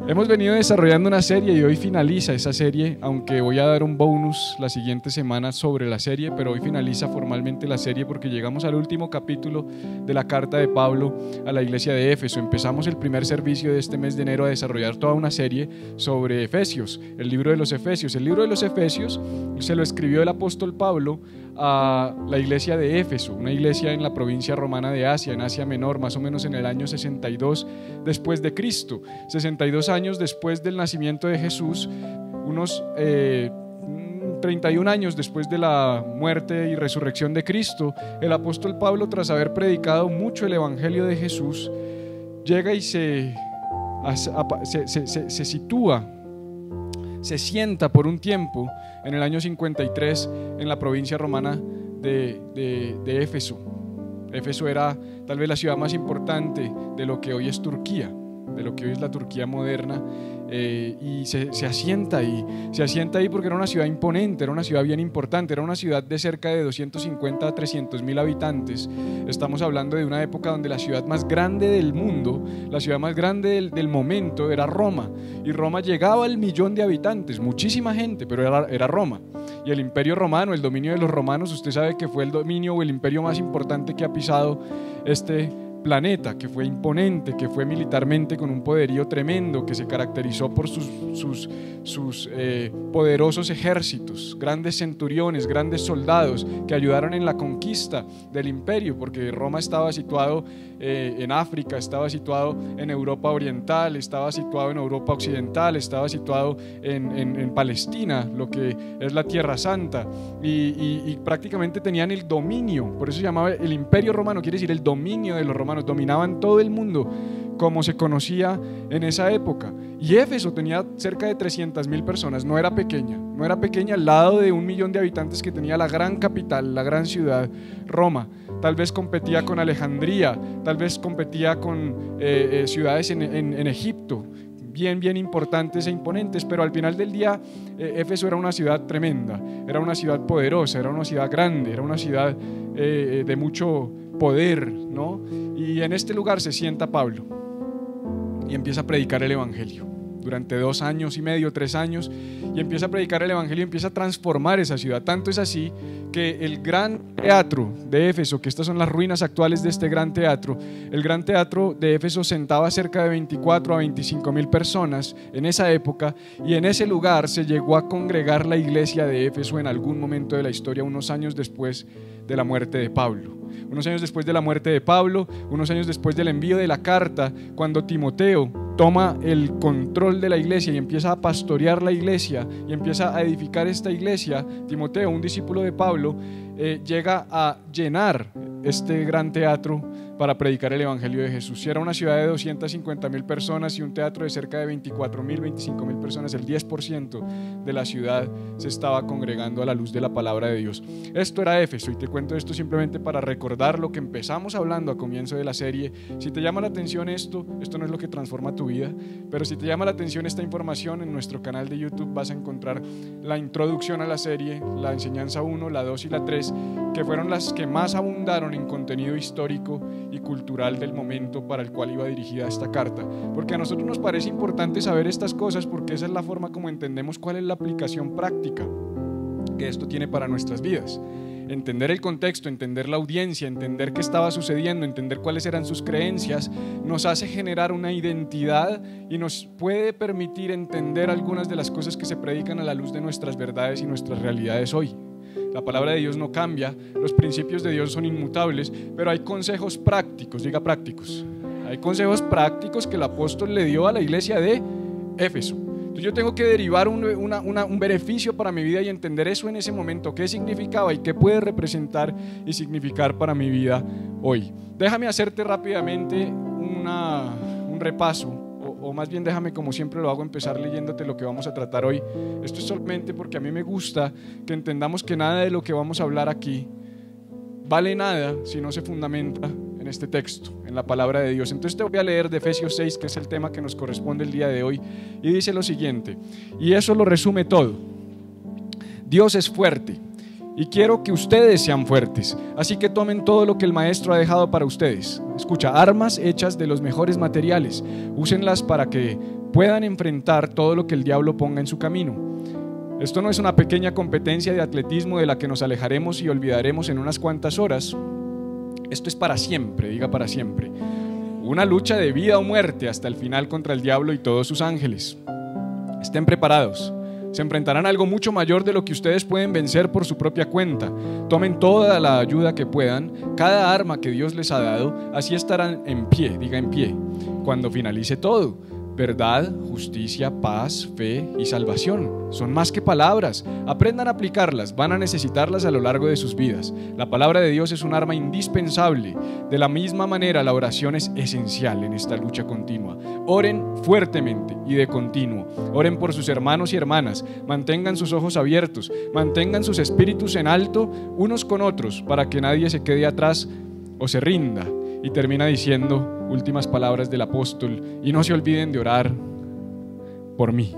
Hemos venido desarrollando una serie y hoy finaliza esa serie, aunque voy a dar un bonus la siguiente semana sobre la serie, pero hoy finaliza formalmente la serie porque llegamos al último capítulo de la carta de Pablo a la iglesia de Éfeso. Empezamos el primer servicio de este mes de enero a desarrollar toda una serie sobre Efesios, el libro de los Efesios. El libro de los Efesios se lo escribió el apóstol Pablo a la iglesia de Éfeso, una iglesia en la provincia romana de Asia, en Asia Menor, más o menos en el año 62 después de Cristo, 62 años después del nacimiento de Jesús, unos 31 años después de la muerte y resurrección de Cristo. El apóstol Pablo, tras haber predicado mucho el evangelio de Jesús, llega y se sitúa, se sienta por un tiempo en el año 53 en la provincia romana de Éfeso. Éfeso era tal vez la ciudad más importante de lo que hoy es Turquía, de lo que hoy es la Turquía moderna, y se asienta ahí porque era una ciudad imponente, era una ciudad bien importante, era una ciudad de cerca de 250 a 300 mil habitantes. Estamos hablando de una época donde la ciudad más grande del mundo, la ciudad más grande del momento era Roma, y Roma llegaba al 1.000.000 de habitantes, muchísima gente, pero era Roma. Y el imperio romano, el dominio de los romanos, usted sabe que fue el dominio o el imperio más importante que ha pisado este planeta, que fue imponente, que fue militarmente con un poderío tremendo, que se caracterizó por sus poderosos ejércitos, grandes centuriones, grandes soldados que ayudaron en la conquista del imperio, porque Roma estaba situado en África, estaba situado en Europa Oriental, estaba situado en Europa Occidental, estaba situado en Palestina, lo que es la Tierra Santa, y prácticamente tenían el dominio. Por eso se llamaba el imperio romano, quiere decir el dominio de los romanos. Dominaban todo el mundo como se conocía en esa época. Y Éfeso tenía cerca de 300.000 personas, no era pequeña al lado de 1.000.000 de habitantes que tenía la gran capital, la gran ciudad, Roma. Tal vez competía con Alejandría, tal vez competía con ciudades en Egipto, bien importantes e imponentes, pero al final del día Éfeso era una ciudad tremenda, era una ciudad poderosa, era una ciudad grande, era una ciudad de mucho poder, ¿no? Y en este lugar se sienta Pablo y empieza a predicar el evangelio durante 2 años y medio, 3 años, y empieza a predicar el evangelio y empieza a transformar esa ciudad. Tanto es así que el gran teatro de Éfeso, que estas son las ruinas actuales de este gran teatro, el gran teatro de Éfeso sentaba cerca de 24 a 25.000 personas en esa época, y en ese lugar se llegó a congregar la iglesia de Éfeso en algún momento de la historia, unos años después de la muerte de Pablo. Unos años después de la muerte de Pablo, unos años después del envío de la carta, cuando Timoteo toma el control de la iglesia y empieza a pastorear la iglesia y empieza a edificar esta iglesia, Timoteo, un discípulo de Pablo, llega a llenar este gran teatro para predicar el evangelio de Jesús. Si era una ciudad de 250.000 personas y un teatro de cerca de 24.000, 25.000 personas, el 10% de la ciudad se estaba congregando a la luz de la palabra de Dios. Esto era Éfeso, y te cuento esto simplemente para recordar lo que empezamos hablando a comienzo de la serie. Si te llama la atención esto no es lo que transforma tu vida, pero si te llama la atención esta información, en nuestro canal de YouTube vas a encontrar la introducción a la serie, la enseñanza 1, la 2 y la 3, que fueron las que más abundaron en contenido histórico y cultural del momento para el cual iba dirigida esta carta, porque a nosotros nos parece importante saber estas cosas, porque esa es la forma como entendemos cuál es la aplicación práctica que esto tiene para nuestras vidas. Entender el contexto, entender la audiencia, entender qué estaba sucediendo, entender cuáles eran sus creencias, nos hace generar una identidad y nos puede permitir entender algunas de las cosas que se predican a la luz de nuestras verdades y nuestras realidades hoy. La palabra de Dios no cambia, los principios de Dios son inmutables, pero hay consejos prácticos, diga prácticos. Hay consejos prácticos que el apóstol le dio a la iglesia de Éfeso. Entonces yo tengo que derivar un beneficio para mi vida y entender eso en ese momento, qué significaba y qué puede representar y significar para mi vida hoy. Déjame hacerte rápidamente un repaso, o más bien déjame, como siempre lo hago, empezar leyéndote lo que vamos a tratar hoy. Esto es solamente porque a mí me gusta que entendamos que nada de lo que vamos a hablar aquí vale nada si no se fundamenta en este texto, en la palabra de Dios. Entonces te voy a leer de Efesios 6, que es el tema que nos corresponde el día de hoy, y dice lo siguiente, y eso lo resume todo: Dios es fuerte y quiero que ustedes sean fuertes, así que tomen todo lo que el maestro ha dejado para ustedes. Escucha, armas hechas de los mejores materiales, úsenlas para que puedan enfrentar todo lo que el diablo ponga en su camino. Esto no es una pequeña competencia de atletismo de la que nos alejaremos y olvidaremos en unas cuantas horas. Esto es para siempre, diga para siempre. Una lucha de vida o muerte hasta el final contra el diablo y todos sus ángeles. Estén preparados. Se enfrentarán a algo mucho mayor de lo que ustedes pueden vencer por su propia cuenta. Tomen toda la ayuda que puedan, cada arma que Dios les ha dado, así estarán en pie, diga en pie, cuando finalice todo. Verdad, justicia, paz, fe y salvación. Son más que palabras. Aprendan a aplicarlas, van a necesitarlas a lo largo de sus vidas. La palabra de Dios es un arma indispensable. De la misma manera, la oración es esencial en esta lucha continua. Oren fuertemente y de continuo. Oren por sus hermanos y hermanas. Mantengan sus ojos abiertos. Mantengan sus espíritus en alto unos con otros para que nadie se quede atrás o se rinda. Y termina diciendo últimas palabras del apóstol: y no se olviden de orar por mí.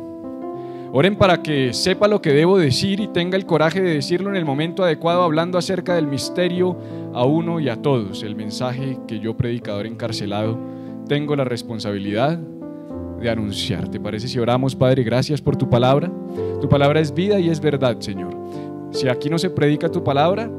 Oren para que sepa lo que debo decir y tenga el coraje de decirlo en el momento adecuado, hablando acerca del misterio a uno y a todos, el mensaje que yo, predicador encarcelado, tengo la responsabilidad de anunciar. ¿Te parece si oramos? Padre, gracias por tu palabra. Tu palabra es vida y es verdad, Señor. Si aquí no se predica tu palabra,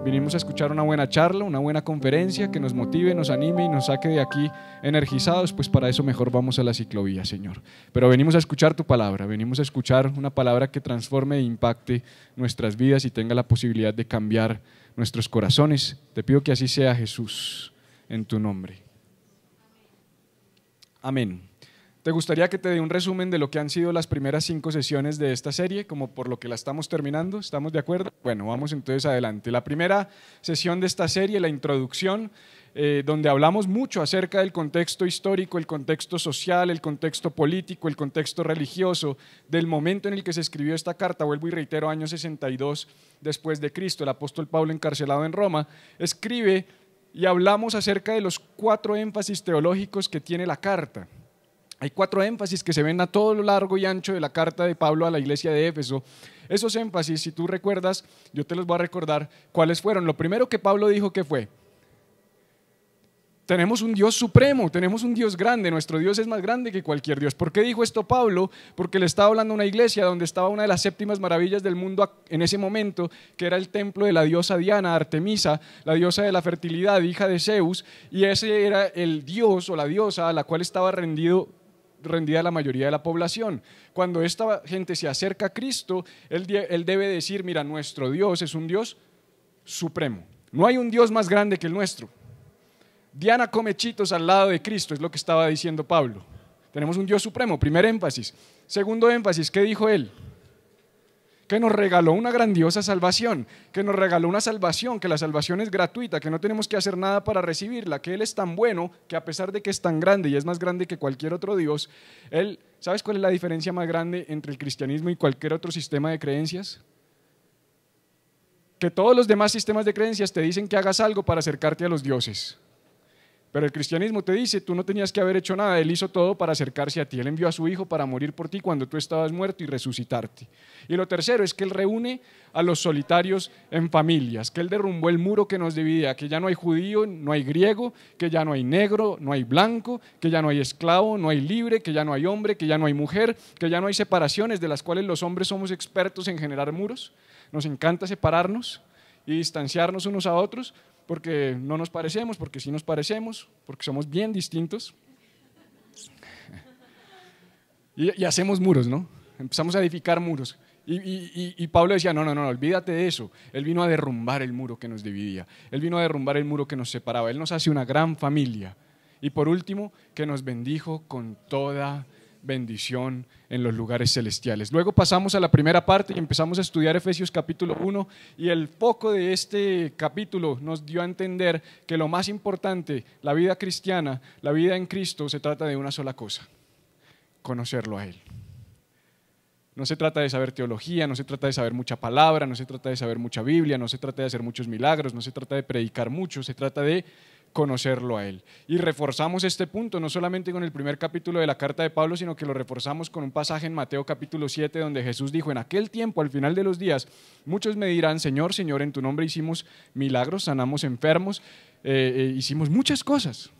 vinimos a escuchar una buena charla, una buena conferencia que nos motive, nos anime y nos saque de aquí energizados, pues para eso mejor vamos a la ciclovía, Señor. Pero venimos a escuchar tu palabra, venimos a escuchar una palabra que transforme e impacte nuestras vidas y tenga la posibilidad de cambiar nuestros corazones. Te pido que así sea, Jesús, en tu nombre. Amén. ¿Te gustaría que te dé un resumen de lo que han sido las primeras 5 sesiones de esta serie, como por lo que la estamos terminando? ¿Estamos de acuerdo? Bueno, vamos entonces adelante. La primera sesión de esta serie, la introducción, donde hablamos mucho acerca del contexto histórico, el contexto social, el contexto político, el contexto religioso, del momento en el que se escribió esta carta. Vuelvo y reitero, año 62 después de Cristo, el apóstol Pablo, encarcelado en Roma, escribe y hablamos acerca de los 4 énfasis teológicos que tiene la carta. Hay 4 énfasis que se ven a todo lo largo y ancho de la carta de Pablo a la iglesia de Éfeso. Esos énfasis, si tú recuerdas, yo te los voy a recordar cuáles fueron. Lo primero que Pablo dijo, ¿qué fue? Tenemos un Dios supremo, tenemos un Dios grande, nuestro Dios es más grande que cualquier Dios. ¿Por qué dijo esto Pablo? Porque le estaba hablando a una iglesia donde estaba una de las 7 maravillas del mundo en ese momento, que era el templo de la diosa Diana, Artemisa, la diosa de la fertilidad, hija de Zeus, y ese era el Dios o la diosa a la cual estaba rendida la mayoría de la población. Cuando esta gente se acerca a Cristo, él debe decir: mira, nuestro Dios es un Dios supremo. No hay un Dios más grande que el nuestro. Diana come chitos al lado de Cristo, es lo que estaba diciendo Pablo. Tenemos un Dios supremo, primer énfasis. Segundo énfasis, ¿qué dijo él? Que nos regaló una grandiosa salvación, que nos regaló una salvación, que la salvación es gratuita, que no tenemos que hacer nada para recibirla, que Él es tan bueno que a pesar de que es tan grande y es más grande que cualquier otro Dios, ¿sabes cuál es la diferencia más grande entre el cristianismo y cualquier otro sistema de creencias? Que todos los demás sistemas de creencias te dicen que hagas algo para acercarte a los dioses. Pero el cristianismo te dice: tú no tenías que haber hecho nada, Él hizo todo para acercarse a ti. Él envió a su Hijo para morir por ti cuando tú estabas muerto y resucitarte. Y lo tercero es que Él reúne a los solitarios en familias, que Él derrumbó el muro que nos dividía, que ya no hay judío, no hay griego, que ya no hay negro, no hay blanco, que ya no hay esclavo, no hay libre, que ya no hay hombre, que ya no hay mujer, que ya no hay separaciones de las cuales los hombres somos expertos en generar muros. Nos encanta separarnos y distanciarnos unos a otros, porque no nos parecemos, porque sí nos parecemos, porque somos bien distintos. Y hacemos muros, ¿no? Empezamos a edificar muros. Y Pablo decía: no, olvídate de eso. Él vino a derrumbar el muro que nos dividía. Él vino a derrumbar el muro que nos separaba. Él nos hace una gran familia. Y por último, que nos bendijo con toda bendición en los lugares celestiales. Luego pasamos a la primera parte y empezamos a estudiar Efesios capítulo 1, y el foco de este capítulo nos dio a entender que lo más importante, la vida cristiana, la vida en Cristo, se trata de una sola cosa: conocerlo a Él. No se trata de saber teología, no se trata de saber mucha palabra, no se trata de saber mucha Biblia, no se trata de hacer muchos milagros, no se trata de predicar mucho, se trata de conocerlo a Él. Y reforzamos este punto no solamente con el primer capítulo de la carta de Pablo, sino que lo reforzamos con un pasaje en Mateo capítulo 7, donde Jesús dijo: en aquel tiempo, al final de los días, muchos me dirán: Señor, Señor, en tu nombre hicimos milagros, sanamos enfermos, hicimos muchas cosas.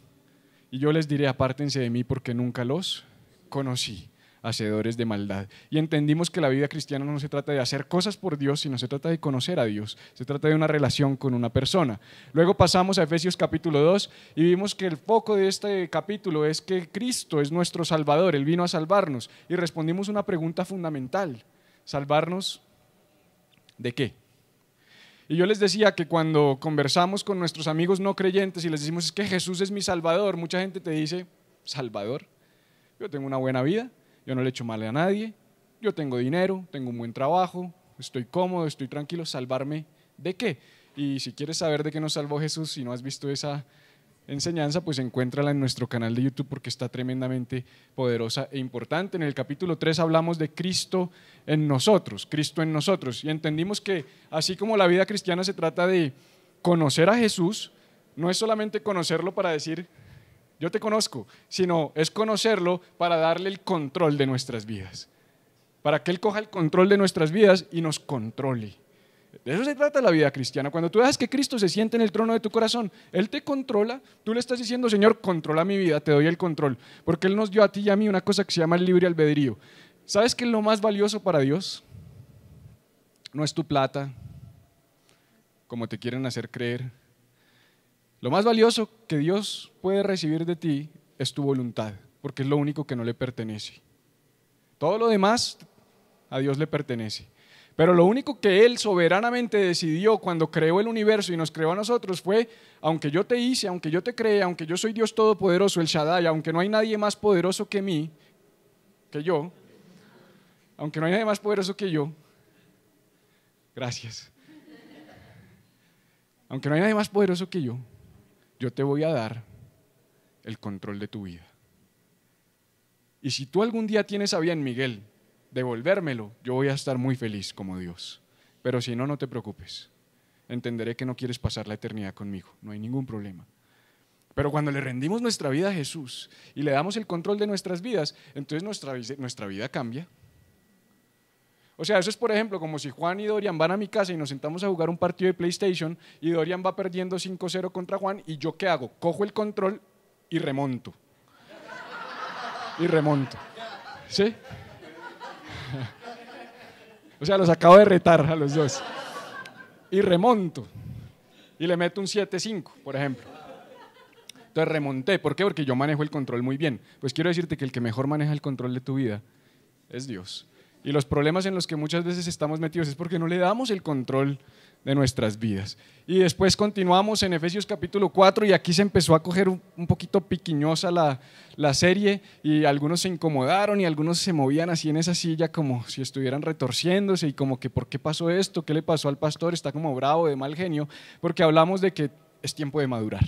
Y yo les diré: apártense de mí, porque nunca los conocí hacedores de maldad. Y entendimos que la vida cristiana no se trata de hacer cosas por Dios, sino se trata de conocer a Dios, se trata de una relación con una persona. Luego pasamos a Efesios capítulo 2 y vimos que el foco de este capítulo es que Cristo es nuestro Salvador, Él vino a salvarnos. Y respondimos una pregunta fundamental: ¿salvarnos de qué? Y yo les decía que cuando conversamos con nuestros amigos no creyentes y les decimos es que Jesús es mi Salvador, mucha gente te dice: ¿Salvador? Yo tengo una buena vida, yo no le echo mal a nadie, yo tengo dinero, tengo un buen trabajo, estoy cómodo, estoy tranquilo. ¿Salvarme de qué? Y si quieres saber de qué nos salvó Jesús, si no has visto esa enseñanza, pues encuéntrala en nuestro canal de YouTube porque está tremendamente poderosa e importante. En el capítulo 3 hablamos de Cristo en nosotros, y entendimos que así como la vida cristiana se trata de conocer a Jesús, no es solamente conocerlo para decir yo te conozco, sino es conocerlo para darle el control de nuestras vidas, para que Él coja el control de nuestras vidas y nos controle. De eso se trata la vida cristiana. Cuando tú dejas que Cristo se siente en el trono de tu corazón, Él te controla, tú le estás diciendo: Señor, controla mi vida, te doy el control, porque Él nos dio a ti y a mí una cosa que se llama el libre albedrío. ¿Sabes qué es lo más valioso para Dios? No es tu plata, como te quieren hacer creer. Lo más valioso que Dios puede recibir de ti es tu voluntad, porque es lo único que no le pertenece. Todo lo demás a Dios le pertenece. Pero lo único que Él soberanamente decidió cuando creó el universo y nos creó a nosotros fue: aunque yo te hice, aunque yo te creé, aunque yo soy Dios Todopoderoso, el Shaddai, aunque no hay nadie más poderoso que mí, que yo, aunque no hay nadie más poderoso que yo, gracias, aunque no hay nadie más poderoso que yo te voy a dar el control de tu vida. Y si tú algún día tienes a bien, Miguel, devolvérmelo, yo voy a estar muy feliz como Dios. Pero si no, no te preocupes. Entenderé que no quieres pasar la eternidad conmigo, no hay ningún problema. Pero cuando le rendimos nuestra vida a Jesús y le damos el control de nuestras vidas, entonces nuestra vida cambia. O sea, eso es, por ejemplo, como si Juan y Dorian van a mi casa y nos sentamos a jugar un partido de PlayStation y Dorian va perdiendo 5-0 contra Juan, y ¿yo qué hago? Cojo el control y remonto. ¿Sí? O sea, los acabo de retar a los dos. Y remonto. Y le meto un 7-5, por ejemplo. Entonces remonté. ¿Por qué? Porque yo manejo el control muy bien. Pues quiero decirte que el que mejor maneja el control de tu vida es Dios. Y los problemas en los que muchas veces estamos metidos es porque no le damos el control de nuestras vidas. Y después continuamos en Efesios capítulo 4 y aquí se empezó a coger un poquito piquiñosa la serie, y algunos se incomodaron y algunos se movían así en esa silla como si estuvieran retorciéndose y como que ¿por qué pasó esto? ¿Qué le pasó al pastor? Está como bravo, de mal genio, porque hablamos de que es tiempo de madurar,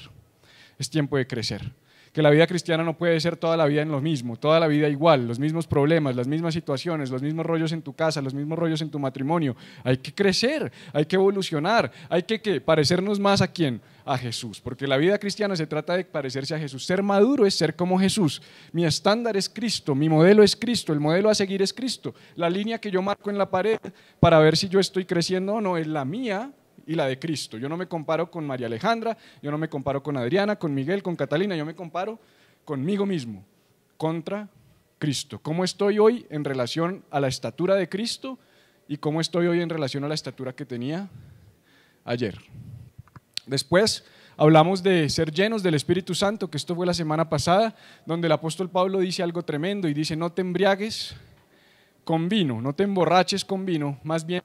es tiempo de crecer. Que la vida cristiana no puede ser toda la vida en lo mismo, toda la vida igual, los mismos problemas, las mismas situaciones, los mismos rollos en tu casa, los mismos rollos en tu matrimonio. Hay que crecer, hay que evolucionar, hay que parecernos más ¿a quién? A Jesús, porque la vida cristiana se trata de parecerse a Jesús. Ser maduro es ser como Jesús. Mi estándar es Cristo, mi modelo es Cristo, el modelo a seguir es Cristo. La línea que yo marco en la pared para ver si yo estoy creciendo o no es la mía y la de Cristo. Yo no me comparo con María Alejandra, yo no me comparo con Adriana, con Miguel, con Catalina, yo me comparo conmigo mismo, contra Cristo. ¿Cómo estoy hoy en relación a la estatura de Cristo y cómo estoy hoy en relación a la estatura que tenía ayer? Después hablamos de ser llenos del Espíritu Santo, que esto fue la semana pasada, donde el apóstol Pablo dice algo tremendo y dice: no te embriagues con vino, no te emborraches con vino, más bien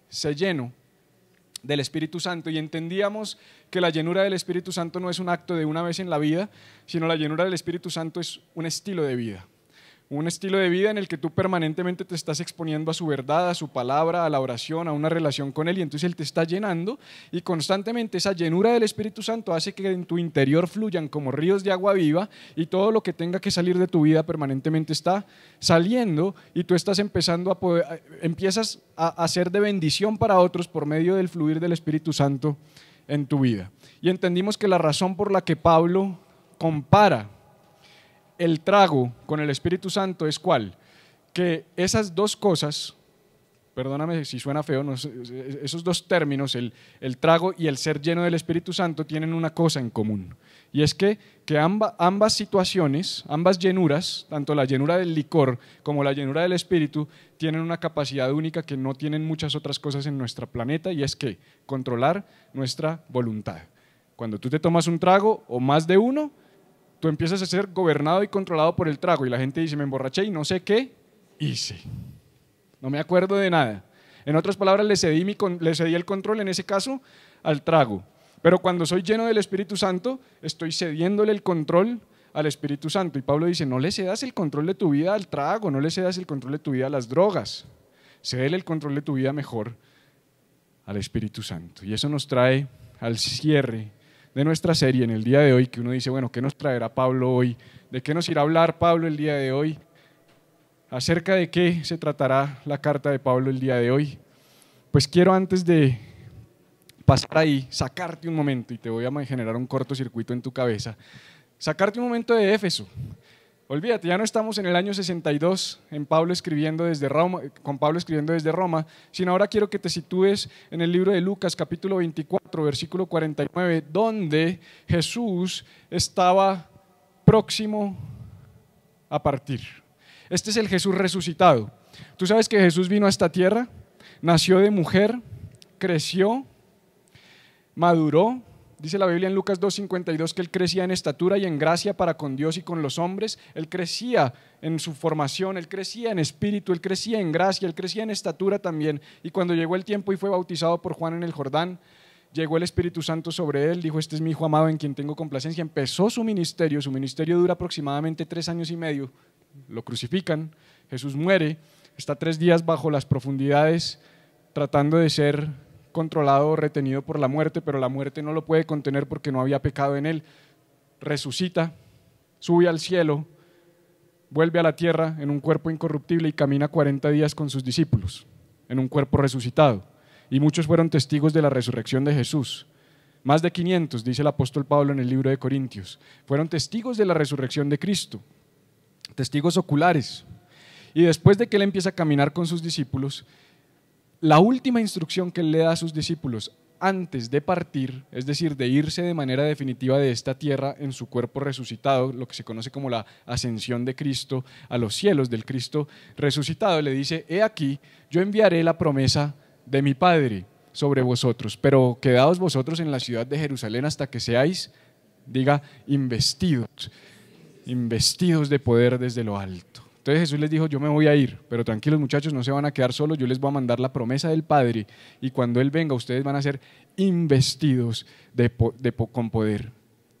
sé lleno del Espíritu Santo. Y entendíamos que la llenura del Espíritu Santo no es un acto de una vez en la vida, sino la llenura del Espíritu Santo es un estilo de vida. Un estilo de vida en el que tú permanentemente te estás exponiendo a su verdad, a su palabra, a la oración, a una relación con Él, y entonces Él te está llenando, y constantemente esa llenura del Espíritu Santo hace que en tu interior fluyan como ríos de agua viva, y todo lo que tenga que salir de tu vida permanentemente está saliendo, y tú estás empiezas a ser de bendición para otros por medio del fluir del Espíritu Santo en tu vida. Y entendimos que la razón por la que Pablo compara el trago con el Espíritu Santo es ¿cuál? Que esas dos cosas perdóname si suena feo, esos dos términos, el trago y el ser lleno del Espíritu Santo, tienen una cosa en común. Y es que ambas situaciones, ambas llenuras, tanto la llenura del licor como la llenura del Espíritu, tienen una capacidad única que no tienen muchas otras cosas en nuestro planeta, y es que controlar nuestra voluntad. Cuando tú te tomas un trago o más de uno, tú empiezas a ser gobernado y controlado por el trago, y la gente dice, me emborraché y no sé qué hice. No me acuerdo de nada. En otras palabras, le cedí el control, en ese caso, al trago. Pero cuando soy lleno del Espíritu Santo, estoy cediéndole el control al Espíritu Santo. Y Pablo dice, no le cedas el control de tu vida al trago, no le cedas el control de tu vida a las drogas. Cédele el control de tu vida mejor al Espíritu Santo. Y eso nos trae al cierre de nuestra serie en el día de hoy, que uno dice, bueno, ¿qué nos traerá Pablo hoy? ¿De qué nos irá a hablar Pablo el día de hoy? ¿Acerca de qué se tratará la carta de Pablo el día de hoy? Pues quiero, antes de pasar ahí, sacarte un momento, y te voy a generar un cortocircuito en tu cabeza, sacarte un momento de Éfeso. Olvídate, ya no estamos en el año 62 con Pablo escribiendo desde Roma, sino ahora quiero que te sitúes en el libro de Lucas, capítulo 24, versículo 49, donde Jesús estaba próximo a partir. Este es el Jesús resucitado. Tú sabes que Jesús vino a esta tierra, nació de mujer, creció, maduró. Dice la Biblia en Lucas 2:52 que Él crecía en estatura y en gracia para con Dios y con los hombres. Él crecía en su formación, Él crecía en espíritu, Él crecía en gracia, Él crecía en estatura también. Y cuando llegó el tiempo y fue bautizado por Juan en el Jordán, llegó el Espíritu Santo sobre Él, dijo, este es mi Hijo amado en quien tengo complacencia. Empezó su ministerio dura aproximadamente 3 años y medio. Lo crucifican, Jesús muere, está 3 días bajo las profundidades tratando de ser controlado o retenido por la muerte, pero la muerte no lo puede contener porque no había pecado en él. Resucita, sube al cielo, vuelve a la tierra en un cuerpo incorruptible y camina 40 días con sus discípulos en un cuerpo resucitado. Y muchos fueron testigos de la resurrección de Jesús. Más de 500, dice el apóstol Pablo en el libro de Corintios, fueron testigos de la resurrección de Cristo, testigos oculares. Y después de que él empieza a caminar con sus discípulos, la última instrucción que él le da a sus discípulos antes de partir, es decir, de irse de manera definitiva de esta tierra en su cuerpo resucitado, lo que se conoce como la ascensión de Cristo a los cielos del Cristo resucitado, le dice, he aquí, yo enviaré la promesa de mi Padre sobre vosotros, pero quedaos vosotros en la ciudad de Jerusalén hasta que seáis, diga, investidos de poder desde lo alto. Entonces Jesús les dijo, yo me voy a ir, pero tranquilos muchachos, no se van a quedar solos, yo les voy a mandar la promesa del Padre, y cuando Él venga ustedes van a ser investidos con poder.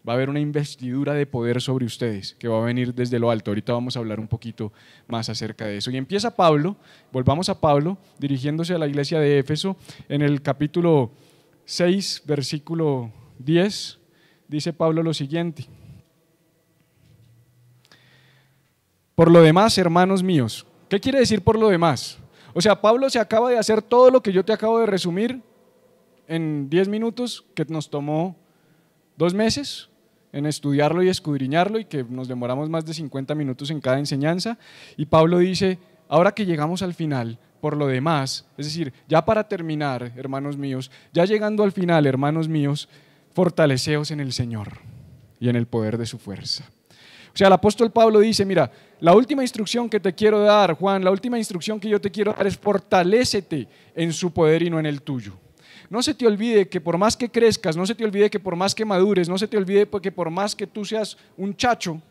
Va a haber una investidura de poder sobre ustedes que va a venir desde lo alto. Ahorita vamos a hablar un poquito más acerca de eso. Y empieza Pablo, volvamos a Pablo, dirigiéndose a la iglesia de Éfeso, en el capítulo 6, versículo 10, dice Pablo lo siguiente. Por lo demás, hermanos míos. ¿Qué quiere decir por lo demás? O sea, Pablo se acaba de hacer todo lo que yo te acabo de resumir en 10 minutos, que nos tomó 2 meses en estudiarlo y escudriñarlo, y que nos demoramos más de 50 minutos en cada enseñanza. Y Pablo dice, ahora que llegamos al final, por lo demás, es decir, ya para terminar, hermanos míos, ya llegando al final, hermanos míos, fortaleceos en el Señor y en el poder de su fuerza. O sea, el apóstol Pablo dice, mira, la última instrucción que te quiero dar, Juan, la última instrucción que yo te quiero dar es fortalécete en su poder y no en el tuyo. No se te olvide que por más que crezcas, no se te olvide que por más que madures, no se te olvide que por más que tú seas un chacho,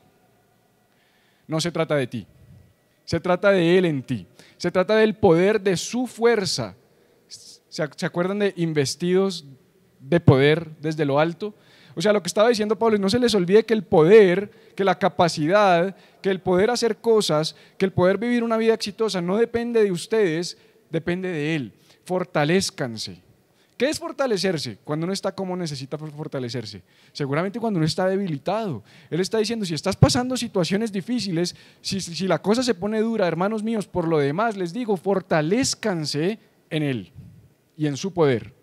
no se trata de ti, se trata de Él en ti, se trata del poder de su fuerza. ¿Se acuerdan de investidos de poder desde lo alto? O sea, lo que estaba diciendo Pablo es no se les olvide que el poder, que la capacidad, que el poder hacer cosas, que el poder vivir una vida exitosa no depende de ustedes, depende de Él. Fortalézcanse. ¿Qué es fortalecerse? Cuando uno está como necesita fortalecerse. Seguramente cuando uno está debilitado. Él está diciendo, si estás pasando situaciones difíciles, si la cosa se pone dura, hermanos míos, por lo demás les digo, fortalézcanse en Él y en su poder,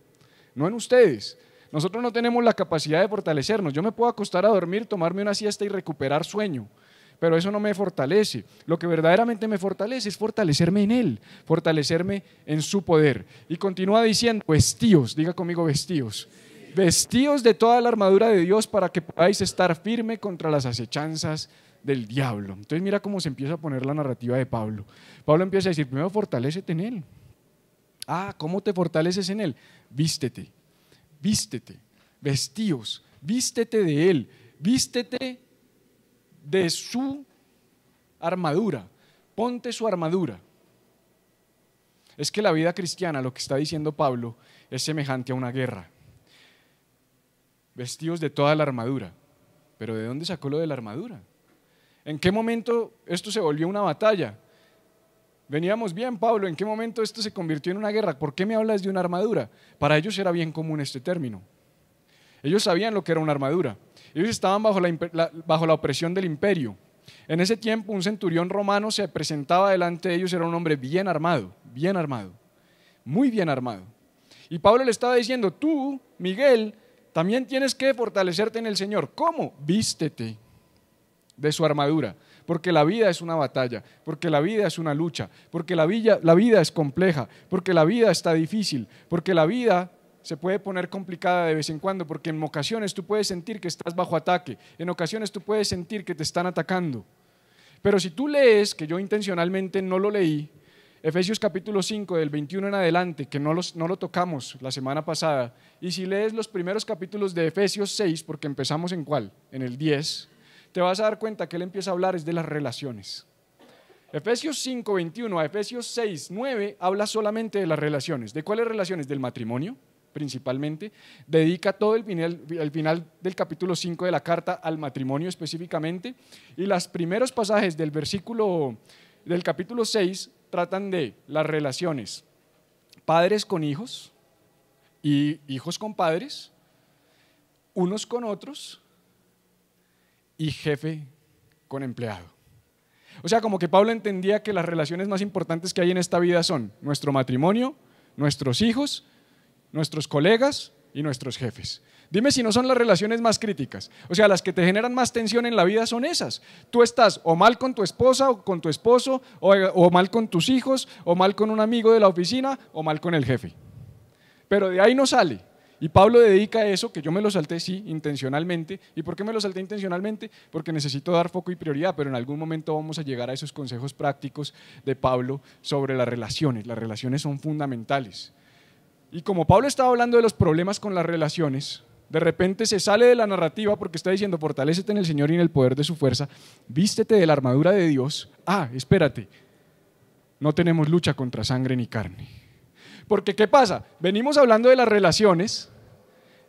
no en ustedes. Nosotros no tenemos la capacidad de fortalecernos. Yo me puedo acostar a dormir, tomarme una siesta y recuperar sueño, pero eso no me fortalece. Lo que verdaderamente me fortalece es fortalecerme en Él, fortalecerme en su poder. Y continúa diciendo, vestíos, diga conmigo vestíos. Vestíos de toda la armadura de Dios para que podáis estar firme contra las acechanzas del diablo. Entonces mira cómo se empieza a poner la narrativa de Pablo. Pablo empieza a decir, primero fortalécete en Él. Ah, ¿cómo te fortaleces en Él? Vístete, vístete, vestíos, vístete de Él, vístete de su armadura, ponte su armadura. Es que la vida cristiana, lo que está diciendo Pablo, es semejante a una guerra. Vestidos de toda la armadura. ¿Pero de dónde sacó lo de la armadura? ¿En qué momento esto se volvió una batalla? Veníamos bien, Pablo, ¿en qué momento esto se convirtió en una guerra? ¿Por qué me hablas de una armadura? Para ellos era bien común este término. Ellos sabían lo que era una armadura. Ellos estaban bajo la opresión del imperio. En ese tiempo un centurión romano se presentaba delante de ellos, era un hombre bien armado, muy bien armado. Y Pablo le estaba diciendo, tú, Miguel, también tienes que fortalecerte en el Señor. ¿Cómo? Vístete de su armadura, porque la vida es una batalla, porque la vida es una lucha, porque la vida es compleja, porque la vida está difícil, porque la vida se puede poner complicada de vez en cuando, porque en ocasiones tú puedes sentir que estás bajo ataque, en ocasiones tú puedes sentir que te están atacando. Pero si tú lees, que yo intencionalmente no lo leí, Efesios capítulo 5 del 21 en adelante, que no lo tocamos la semana pasada, y si lees los primeros capítulos de Efesios 6, porque empezamos en ¿cuál? En el 10, te vas a dar cuenta que él empieza a hablar es de las relaciones. Efesios 5, 21 a Efesios 6, 9 habla solamente de las relaciones. ¿De cuáles relaciones? Del matrimonio, principalmente. Dedica todo el final del capítulo 5 de la carta al matrimonio específicamente, y los primeros pasajes del capítulo 6 tratan de las relaciones padres con hijos y hijos con padres, unos con otros y jefe con empleado. O sea, como que Pablo entendía que las relaciones más importantes que hay en esta vida son nuestro matrimonio, nuestros hijos, nuestros colegas y nuestros jefes. Dime si no son las relaciones más críticas. O sea, las que te generan más tensión en la vida son esas. Tú estás o mal con tu esposa o con tu esposo, o mal con tus hijos, o mal con un amigo de la oficina, o mal con el jefe. Pero de ahí no sale. Y Pablo dedica eso, que yo me lo salté, sí, intencionalmente. ¿Y por qué me lo salté intencionalmente? Porque necesito dar foco y prioridad, pero en algún momento vamos a llegar a esos consejos prácticos de Pablo sobre las relaciones. Las relaciones son fundamentales. Y como Pablo estaba hablando de los problemas con las relaciones, de repente se sale de la narrativa porque está diciendo, fortalécete en el Señor y en el poder de su fuerza, vístete de la armadura de Dios. Ah, espérate, no tenemos lucha contra sangre ni carne. Porque ¿qué pasa? Venimos hablando de las relaciones,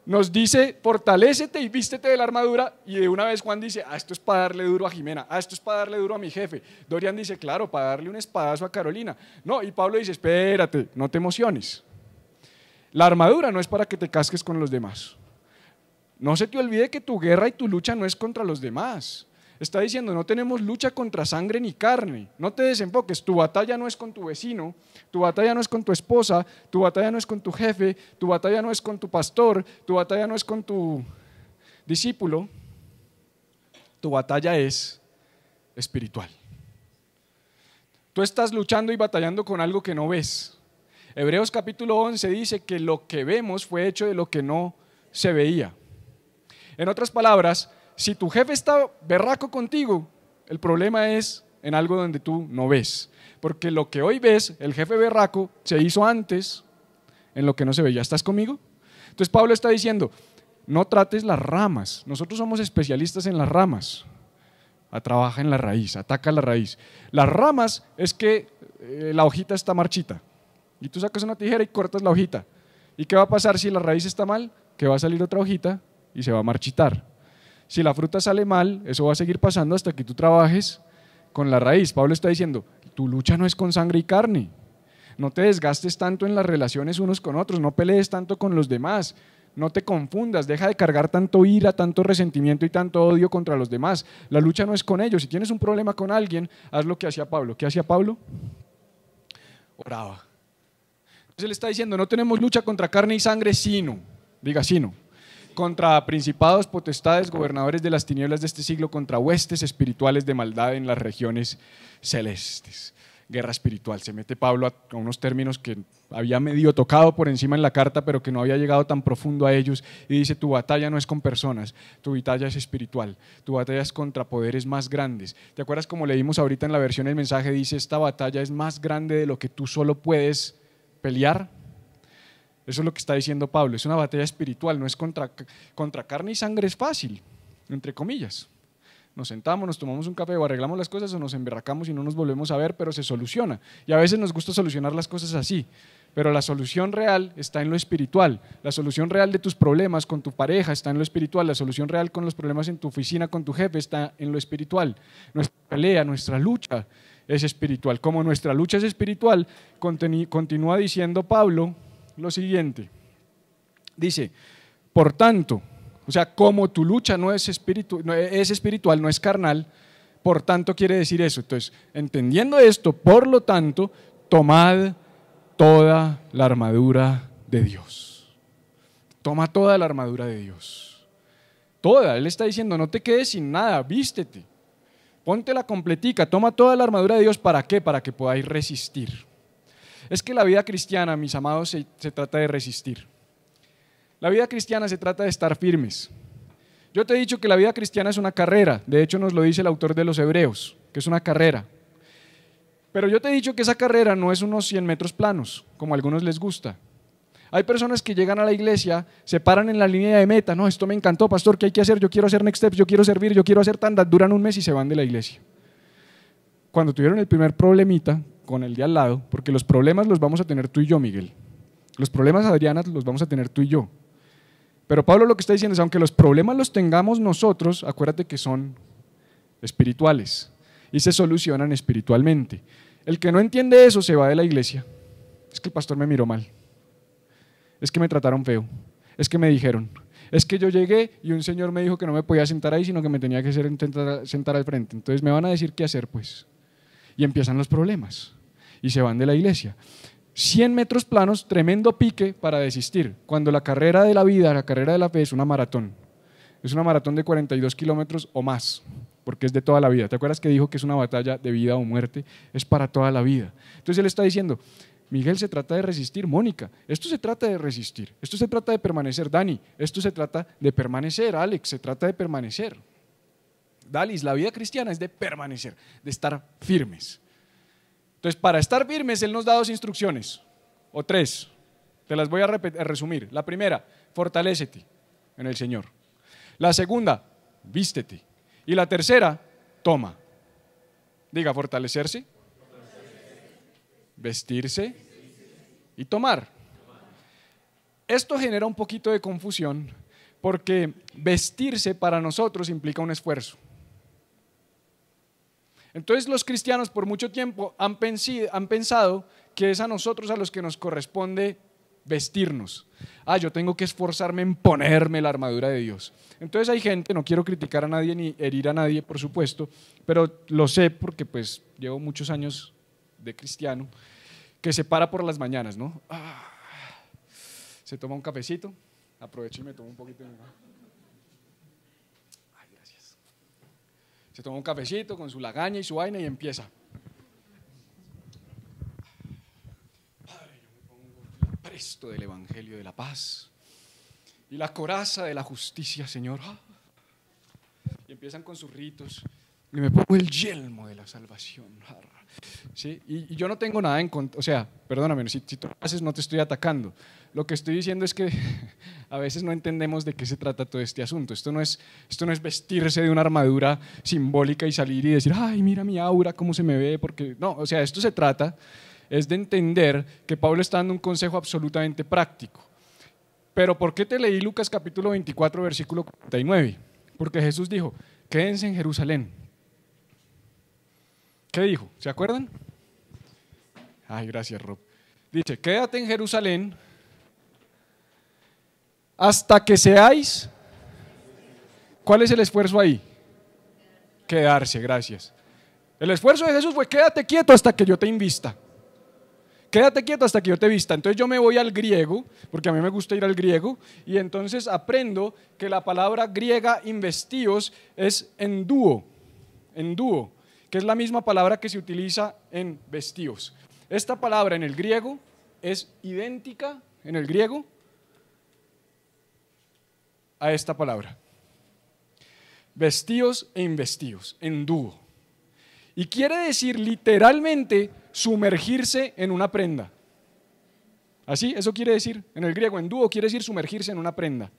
nos dice, fortalécete y vístete de la armadura, y de una vez Juan dice, esto es para darle duro a Jimena, esto es para darle duro a mi jefe. Dorian dice, claro, para darle un espadazo a Carolina. No, y Pablo dice, espérate, no te emociones. La armadura no es para que te casques con los demás. No se te olvide que tu guerra y tu lucha no es contra los demás. Está diciendo, no tenemos lucha contra sangre ni carne. No te desenfoques, tu batalla no es con tu vecino, tu batalla no es con tu esposa, tu batalla no es con tu jefe, tu batalla no es con tu pastor, tu batalla no es con tu discípulo, tu batalla es espiritual. Tú estás luchando y batallando con algo que no ves. Hebreos capítulo 11 dice que lo que vemos fue hecho de lo que no se veía. En otras palabras, si tu jefe está berraco contigo, el problema es en algo donde tú no ves. Porque lo que hoy ves, el jefe berraco, se hizo antes en lo que no se veía. ¿Estás conmigo? Entonces Pablo está diciendo, no trates las ramas. Nosotros somos especialistas en las ramas. Trabaja en la raíz, ataca la raíz. Las ramas es que la hojita está marchita. Y tú sacas una tijera y cortas la hojita. ¿Y qué va a pasar si la raíz está mal? Que va a salir otra hojita y se va a marchitar. Si la fruta sale mal, eso va a seguir pasando hasta que tú trabajes con la raíz. Pablo está diciendo, tu lucha no es con sangre y carne. No te desgastes tanto en las relaciones unos con otros, no pelees tanto con los demás, no te confundas, deja de cargar tanto ira, tanto resentimiento y tanto odio contra los demás. La lucha no es con ellos. Si tienes un problema con alguien, haz lo que hacía Pablo. ¿Qué hacía Pablo? Oraba. Entonces él está diciendo, no tenemos lucha contra carne y sangre, sino, diga sino, contra principados, potestades, gobernadores de las tinieblas de este siglo, contra huestes espirituales de maldad en las regiones celestes. Guerra espiritual. Se mete Pablo a unos términos que había medio tocado por encima en la carta, pero que no había llegado tan profundo a ellos, y dice: tu batalla no es con personas, tu batalla es espiritual, tu batalla es contra poderes más grandes. ¿Te acuerdas como leímos ahorita en la versión del mensaje? Dice: esta batalla es más grande de lo que tú solo puedes pelear. Eso es lo que está diciendo Pablo, es una batalla espiritual, no es contra carne y sangre, es fácil, entre comillas. Nos sentamos, nos tomamos un café o arreglamos las cosas o nos emberracamos y no nos volvemos a ver, pero se soluciona. Y a veces nos gusta solucionar las cosas así, pero la solución real está en lo espiritual. La solución real de tus problemas con tu pareja está en lo espiritual. La solución real con los problemas en tu oficina con tu jefe está en lo espiritual. Nuestra pelea, nuestra lucha es espiritual. Como nuestra lucha es espiritual, continúa diciendo Pablo lo siguiente. Dice: por tanto, o sea, como tu lucha no es espiritual, no es carnal, por tanto quiere decir eso. Entonces, entendiendo esto, por lo tanto, tomad toda la armadura de Dios. Toma toda la armadura de Dios. Toda. Él está diciendo: no te quedes sin nada, vístete. Ponte la completica, toma toda la armadura de Dios. ¿Para qué? Para que podáis resistir. Es que la vida cristiana, mis amados, se trata de resistir. La vida cristiana se trata de estar firmes. Yo te he dicho que la vida cristiana es una carrera, de hecho nos lo dice el autor de los Hebreos, que es una carrera. Pero yo te he dicho que esa carrera no es unos 100 metros planos, como a algunos les gusta. Hay personas que llegan a la iglesia, se paran en la línea de meta: no, esto me encantó, pastor, ¿qué hay que hacer? Yo quiero hacer next steps, yo quiero servir, yo quiero hacer tandas, duran un mes y se van de la iglesia. Cuando tuvieron el primer problemita con el de al lado, porque los problemas los vamos a tener tú y yo, Miguel. Los problemas, Adriana, los vamos a tener tú y yo. Pero Pablo lo que está diciendo es: aunque los problemas los tengamos nosotros, acuérdate que son espirituales y se solucionan espiritualmente. El que no entiende eso se va de la iglesia. Es que el pastor me miró mal, es que me trataron feo, es que me dijeron, es que yo llegué y un señor me dijo que no me podía sentar ahí, sino que me tenía que sentar al frente. Entonces me van a decir qué hacer, pues. Y empiezan los problemas y se van de la iglesia. 100 metros planos, tremendo pique para desistir, cuando la carrera de la vida, la carrera de la fe es una maratón. Es una maratón de 42 kilómetros o más, porque es de toda la vida. ¿Te acuerdas que dijo que es una batalla de vida o muerte? Es para toda la vida. Entonces él está diciendo: Miguel, se trata de resistir. Mónica, esto se trata de resistir. Esto se trata de permanecer. Dani, esto se trata de permanecer. Alex, se trata de permanecer. Dalis, la vida cristiana es de permanecer, de estar firmes. Entonces, para estar firmes, Él nos da 2 instrucciones, o 3, te las voy a resumir. La primera: fortalécete en el Señor. La segunda: vístete. Y la tercera: toma. Diga: fortalecerse, vestirse y tomar. Esto genera un poquito de confusión, porque vestirse para nosotros implica un esfuerzo. Entonces los cristianos por mucho tiempo han pensado que es a nosotros a los que nos corresponde vestirnos. Yo tengo que esforzarme en ponerme la armadura de Dios. Entonces hay gente, no quiero criticar a nadie ni herir a nadie, por supuesto, pero lo sé porque pues llevo muchos años de cristiano, que se para por las mañanas, ¿no? Se toma un cafecito, aprovecho y me tomo un poquito de... Se toma un cafecito con su lagaña y su vaina y empieza. Padre, yo me pongo el presto del evangelio de la paz y la coraza de la justicia, Señor. Y empiezan con sus ritos. Y me pongo el yelmo de la salvación. ¿Sí? Y yo no tengo nada en contra, o sea, perdóname, si tú lo haces no te estoy atacando. Lo que estoy diciendo es que a veces no entendemos de qué se trata todo este asunto. Esto no es vestirse de una armadura simbólica y salir y decir: ay, mira mi aura, cómo se me ve, porque no, o sea, esto se trata es de entender que Pablo está dando un consejo absolutamente práctico. Pero ¿por qué te leí Lucas capítulo 24, versículo 49? Porque Jesús dijo: quédense en Jerusalén. ¿Qué dijo? ¿Se acuerdan? Ay, gracias, Rob. Dice: quédate en Jerusalén hasta que seáis. ¿Cuál es el esfuerzo ahí? Quedarse, gracias. El esfuerzo de Jesús fue: quédate quieto hasta que yo te invista. quédate quieto hasta que yo te vista. Entonces yo me voy al griego, porque a mí me gusta ir al griego, y entonces aprendo que la palabra griega investíos es endúo, que es la misma palabra que se utiliza en vestíos. Esta palabra en el griego es idéntica en el griego a esta palabra. Vestíos e investíos, endúo. Y quiere decir literalmente sumergirse en una prenda. Así, eso quiere decir en el griego, endúo quiere decir sumergirse en una prenda.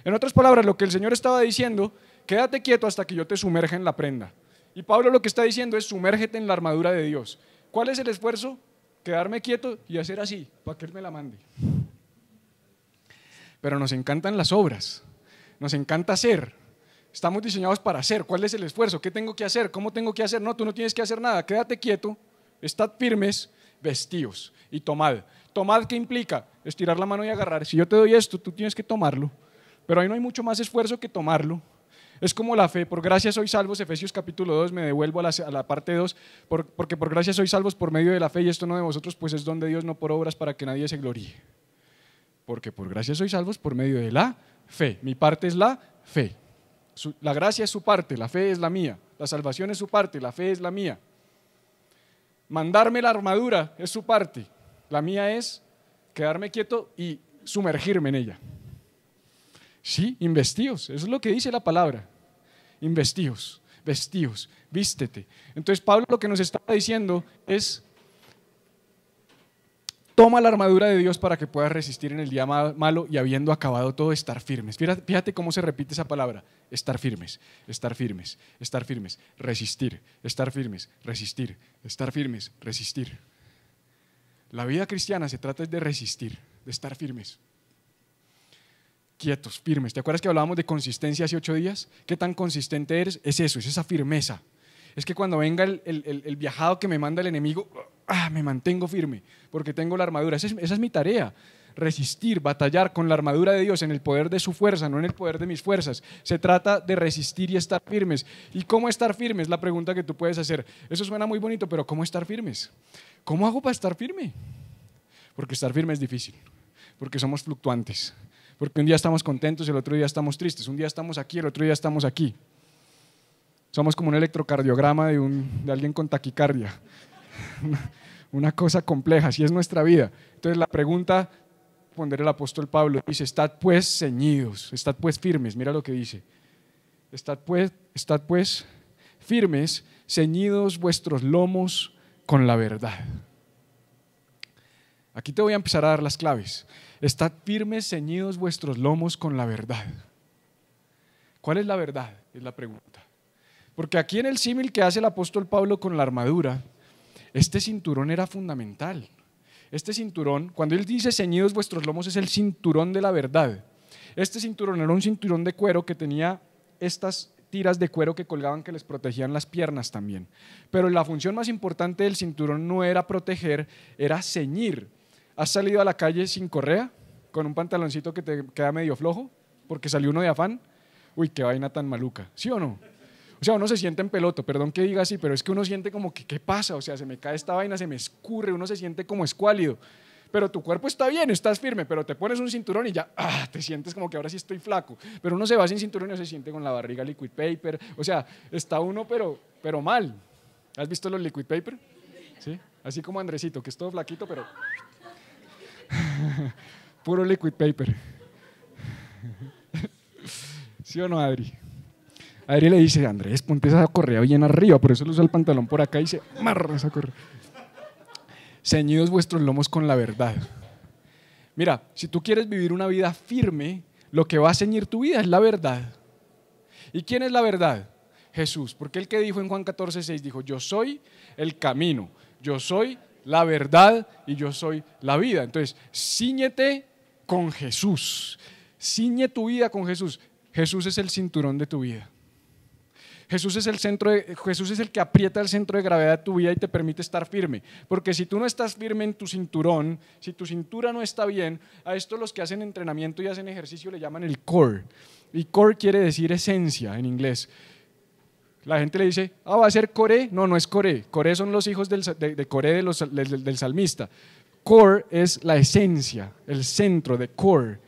En otras palabras, lo que el Señor estaba diciendo, quédate quieto hasta que yo te sumerja en la prenda. Y Pablo lo que está diciendo es sumérgete en la armadura de Dios. ¿Cuál es el esfuerzo? Quedarme quieto y hacer así, para que Él me la mande. Pero nos encantan las obras, nos encanta hacer. Estamos diseñados para hacer. ¿Cuál es el esfuerzo? ¿Qué tengo que hacer? ¿Cómo tengo que hacer? No, tú no tienes que hacer nada. Quédate quieto, estad firmes, vestíos y tomad. ¿Tomad qué implica? Estirar la mano y agarrar. Si yo te doy esto, tú tienes que tomarlo. Pero ahí no hay mucho más esfuerzo que tomarlo. Es como la fe. Por gracia sois salvos, Efesios capítulo 2, me devuelvo a la parte 2, porque por gracia sois salvos por medio de la fe, y esto no de vosotros, pues es don de Dios, no por obras, para que nadie se gloríe. Porque por gracia sois salvos por medio de la fe. Mi parte es la fe. La gracia es su parte, la fe es la mía. La salvación es su parte, la fe es la mía. Mandarme la armadura es su parte, la mía es quedarme quieto y sumergirme en ella. Sí, investíos, eso es lo que dice la palabra. Investíos, vestíos, vístete. Entonces Pablo lo que nos está diciendo es: toma la armadura de Dios para que puedas resistir en el día malo, y habiendo acabado todo, estar firmes. Fíjate cómo se repite esa palabra: estar firmes, estar firmes, estar firmes, resistir, estar firmes, resistir, estar firmes, resistir. La vida cristiana se trata de resistir, de estar firmes, quietos, firmes. ¿Te acuerdas que hablábamos de consistencia hace 8 días? ¿Qué tan consistente eres? Es eso, es esa firmeza. Es que cuando venga el viajado que me manda el enemigo, me mantengo firme porque tengo la armadura. Esa es mi tarea: resistir, batallar con la armadura de Dios en el poder de su fuerza, no en el poder de mis fuerzas. Se trata de resistir y estar firmes. ¿Y cómo estar firmes? La pregunta que tú puedes hacer. Eso suena muy bonito, pero ¿cómo estar firmes? ¿Cómo hago para estar firme? Porque estar firme es difícil, porque somos fluctuantes, porque un día estamos contentos y el otro día estamos tristes, un día estamos aquí, el otro día estamos aquí. Somos como un electrocardiograma de alguien con taquicardia. Una cosa compleja, así es nuestra vida. Entonces la pregunta, responder el apóstol Pablo, dice: estad pues ceñidos, estad pues firmes. Mira lo que dice: estad pues firmes, ceñidos vuestros lomos con la verdad. Aquí te voy a empezar a dar las claves. Estad firmes, ceñidos vuestros lomos con la verdad. ¿Cuál es la verdad? Es la pregunta. Porque aquí en el símil que hace el apóstol Pablo con la armadura, este cinturón era fundamental. Este cinturón, cuando él dice ceñidos vuestros lomos, es el cinturón de la verdad. Este cinturón era un cinturón de cuero que tenía estas tiras de cuero que colgaban, que les protegían las piernas también. Pero la función más importante del cinturón no era proteger, era ceñir. ¿Has salido a la calle sin correa? ¿Con un pantaloncito que te queda medio flojo? Porque salió uno de afán. Uy, qué vaina tan maluca, ¿sí o no? O sea, uno se siente en peloto, perdón que diga así, pero es que uno siente como que, ¿qué pasa? O sea, se me cae esta vaina, se me escurre, uno se siente como escuálido. Pero tu cuerpo está bien, estás firme, pero te pones un cinturón y ya, te sientes como que ahora sí estoy flaco. Pero uno se va sin cinturón y se siente con la barriga liquid paper. O sea, está uno pero mal. ¿Has visto los liquid paper? ¿Sí? Así como Andresito, que es todo flaquito, pero puro liquid paper. ¿Sí o no, Adri? Adri le dice: Andrés, ponte esa correa bien arriba, por eso le usa el pantalón por acá y se amarra esa correa. Ceñidos vuestros lomos con la verdad. Mira, si tú quieres vivir una vida firme, lo que va a ceñir tu vida es la verdad. ¿Y quién es la verdad? Jesús, porque el que dijo en Juan 14:6, dijo: yo soy el camino, yo soy la verdad y yo soy la vida. Entonces, cíñete con Jesús, ciñe tu vida con Jesús. Jesús es el cinturón de tu vida. Jesús es el que aprieta el centro de gravedad de tu vida y te permite estar firme. Porque si tú no estás firme en tu cinturón, si tu cintura no está bien, a esto los que hacen entrenamiento y hacen ejercicio le llaman el core. Y core quiere decir esencia en inglés. La gente le dice, va a ser Coré. No, no es Coré. Coré son los hijos de Coré del salmista. Core es la esencia, el centro de core.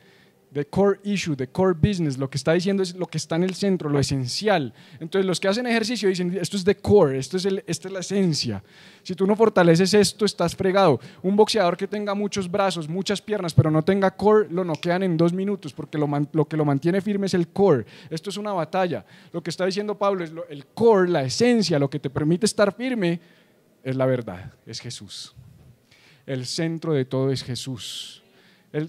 The core issue, the core business, lo que está diciendo es lo que está en el centro, lo esencial. Entonces los que hacen ejercicio dicen, esto es the core, esta es la esencia. Si tú no fortaleces esto, estás fregado. Un boxeador que tenga muchos brazos, muchas piernas, pero no tenga core, lo noquean en 2 minutos, porque lo que lo mantiene firme es el core. Esto es una batalla. Lo que está diciendo Pablo es el core, la esencia, lo que te permite estar firme, es la verdad, es Jesús. El centro de todo es Jesús.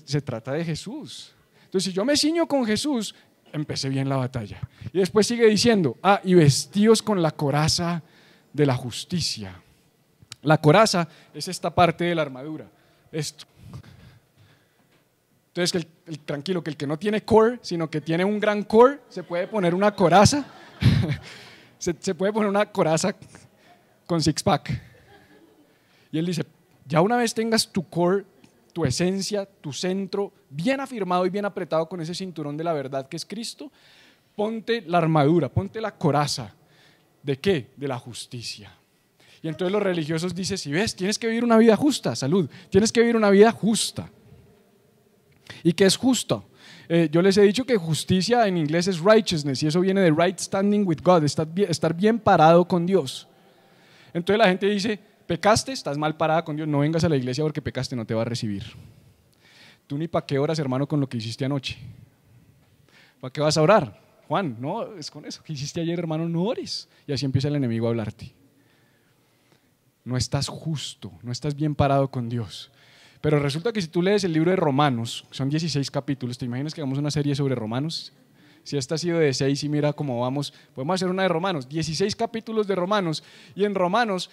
Se trata de Jesús. Entonces, si yo me ciño con Jesús, empecé bien la batalla. Y después sigue diciendo, y vestíos con la coraza de la justicia. La coraza es esta parte de la armadura, esto. Entonces, tranquilo, que el que no tiene core, sino que tiene un gran core, se puede poner una coraza, se puede poner una coraza con six-pack. Y él dice, ya una vez tengas tu core, tu esencia, tu centro bien afirmado y bien apretado con ese cinturón de la verdad que es Cristo, ponte la armadura, ponte la coraza. ¿De qué? De la justicia. Y entonces los religiosos dicen, si ves, tienes que vivir una vida justa, salud, tienes que vivir una vida justa. ¿Y qué es justo? Yo les he dicho que justicia en inglés es righteousness, y eso viene de right standing with God, estar bien parado con Dios. Entonces la gente dice, pecaste, estás mal parada con Dios, no vengas a la iglesia porque pecaste, no te va a recibir. Tú ni para qué oras, hermano, con lo que hiciste anoche. ¿Para qué vas a orar? Juan, no, es con eso que hiciste ayer, hermano, no ores. Y así empieza el enemigo a hablarte. No estás justo, no estás bien parado con Dios. Pero resulta que si tú lees el libro de Romanos, son 16 capítulos, ¿te imaginas que hagamos una serie sobre Romanos? Si esta ha sido de 6 y mira cómo vamos, podemos hacer una de Romanos, 16 capítulos de Romanos, y en Romanos,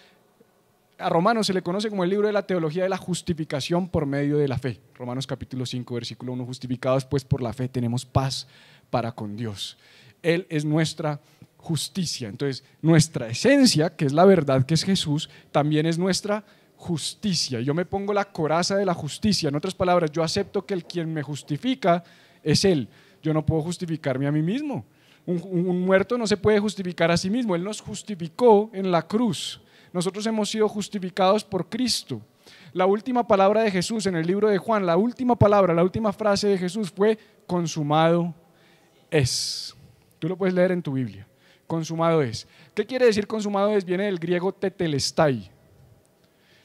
a Romanos se le conoce como el libro de la teología de la justificación por medio de la fe. Romanos capítulo 5, versículo 1, justificados pues por la fe tenemos paz para con Dios. Él es nuestra justicia. Entonces, nuestra esencia, que es la verdad, que es Jesús, también es nuestra justicia. Yo me pongo la coraza de la justicia. En otras palabras, yo acepto que el quien me justifica es Él. Yo no puedo justificarme a mí mismo. Un muerto no se puede justificar a sí mismo. Él nos justificó en la cruz. Nosotros hemos sido justificados por Cristo. La última palabra de Jesús en el libro de Juan, la última palabra, la última frase de Jesús fue consumado es. Tú lo puedes leer en tu Biblia. Consumado es. ¿Qué quiere decir consumado es? Viene del griego tetelestai.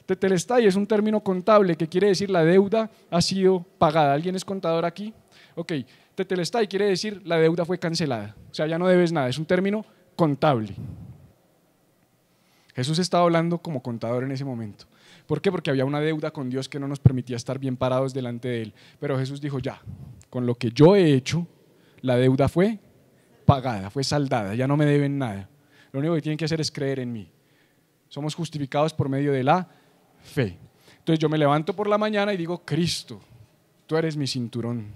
Tetelestai es un término contable que quiere decir la deuda ha sido pagada. ¿Alguien es contador aquí? Ok, tetelestai quiere decir la deuda fue cancelada. O sea, ya no debes nada, es un término contable. Jesús estaba hablando como contador en ese momento. ¿Por qué? Porque había una deuda con Dios que no nos permitía estar bien parados delante de Él. Pero Jesús dijo, ya, con lo que yo he hecho, la deuda fue pagada, fue saldada, ya no me deben nada. Lo único que tienen que hacer es creer en mí. Somos justificados por medio de la fe. Entonces yo me levanto por la mañana y digo, Cristo, tú eres mi cinturón.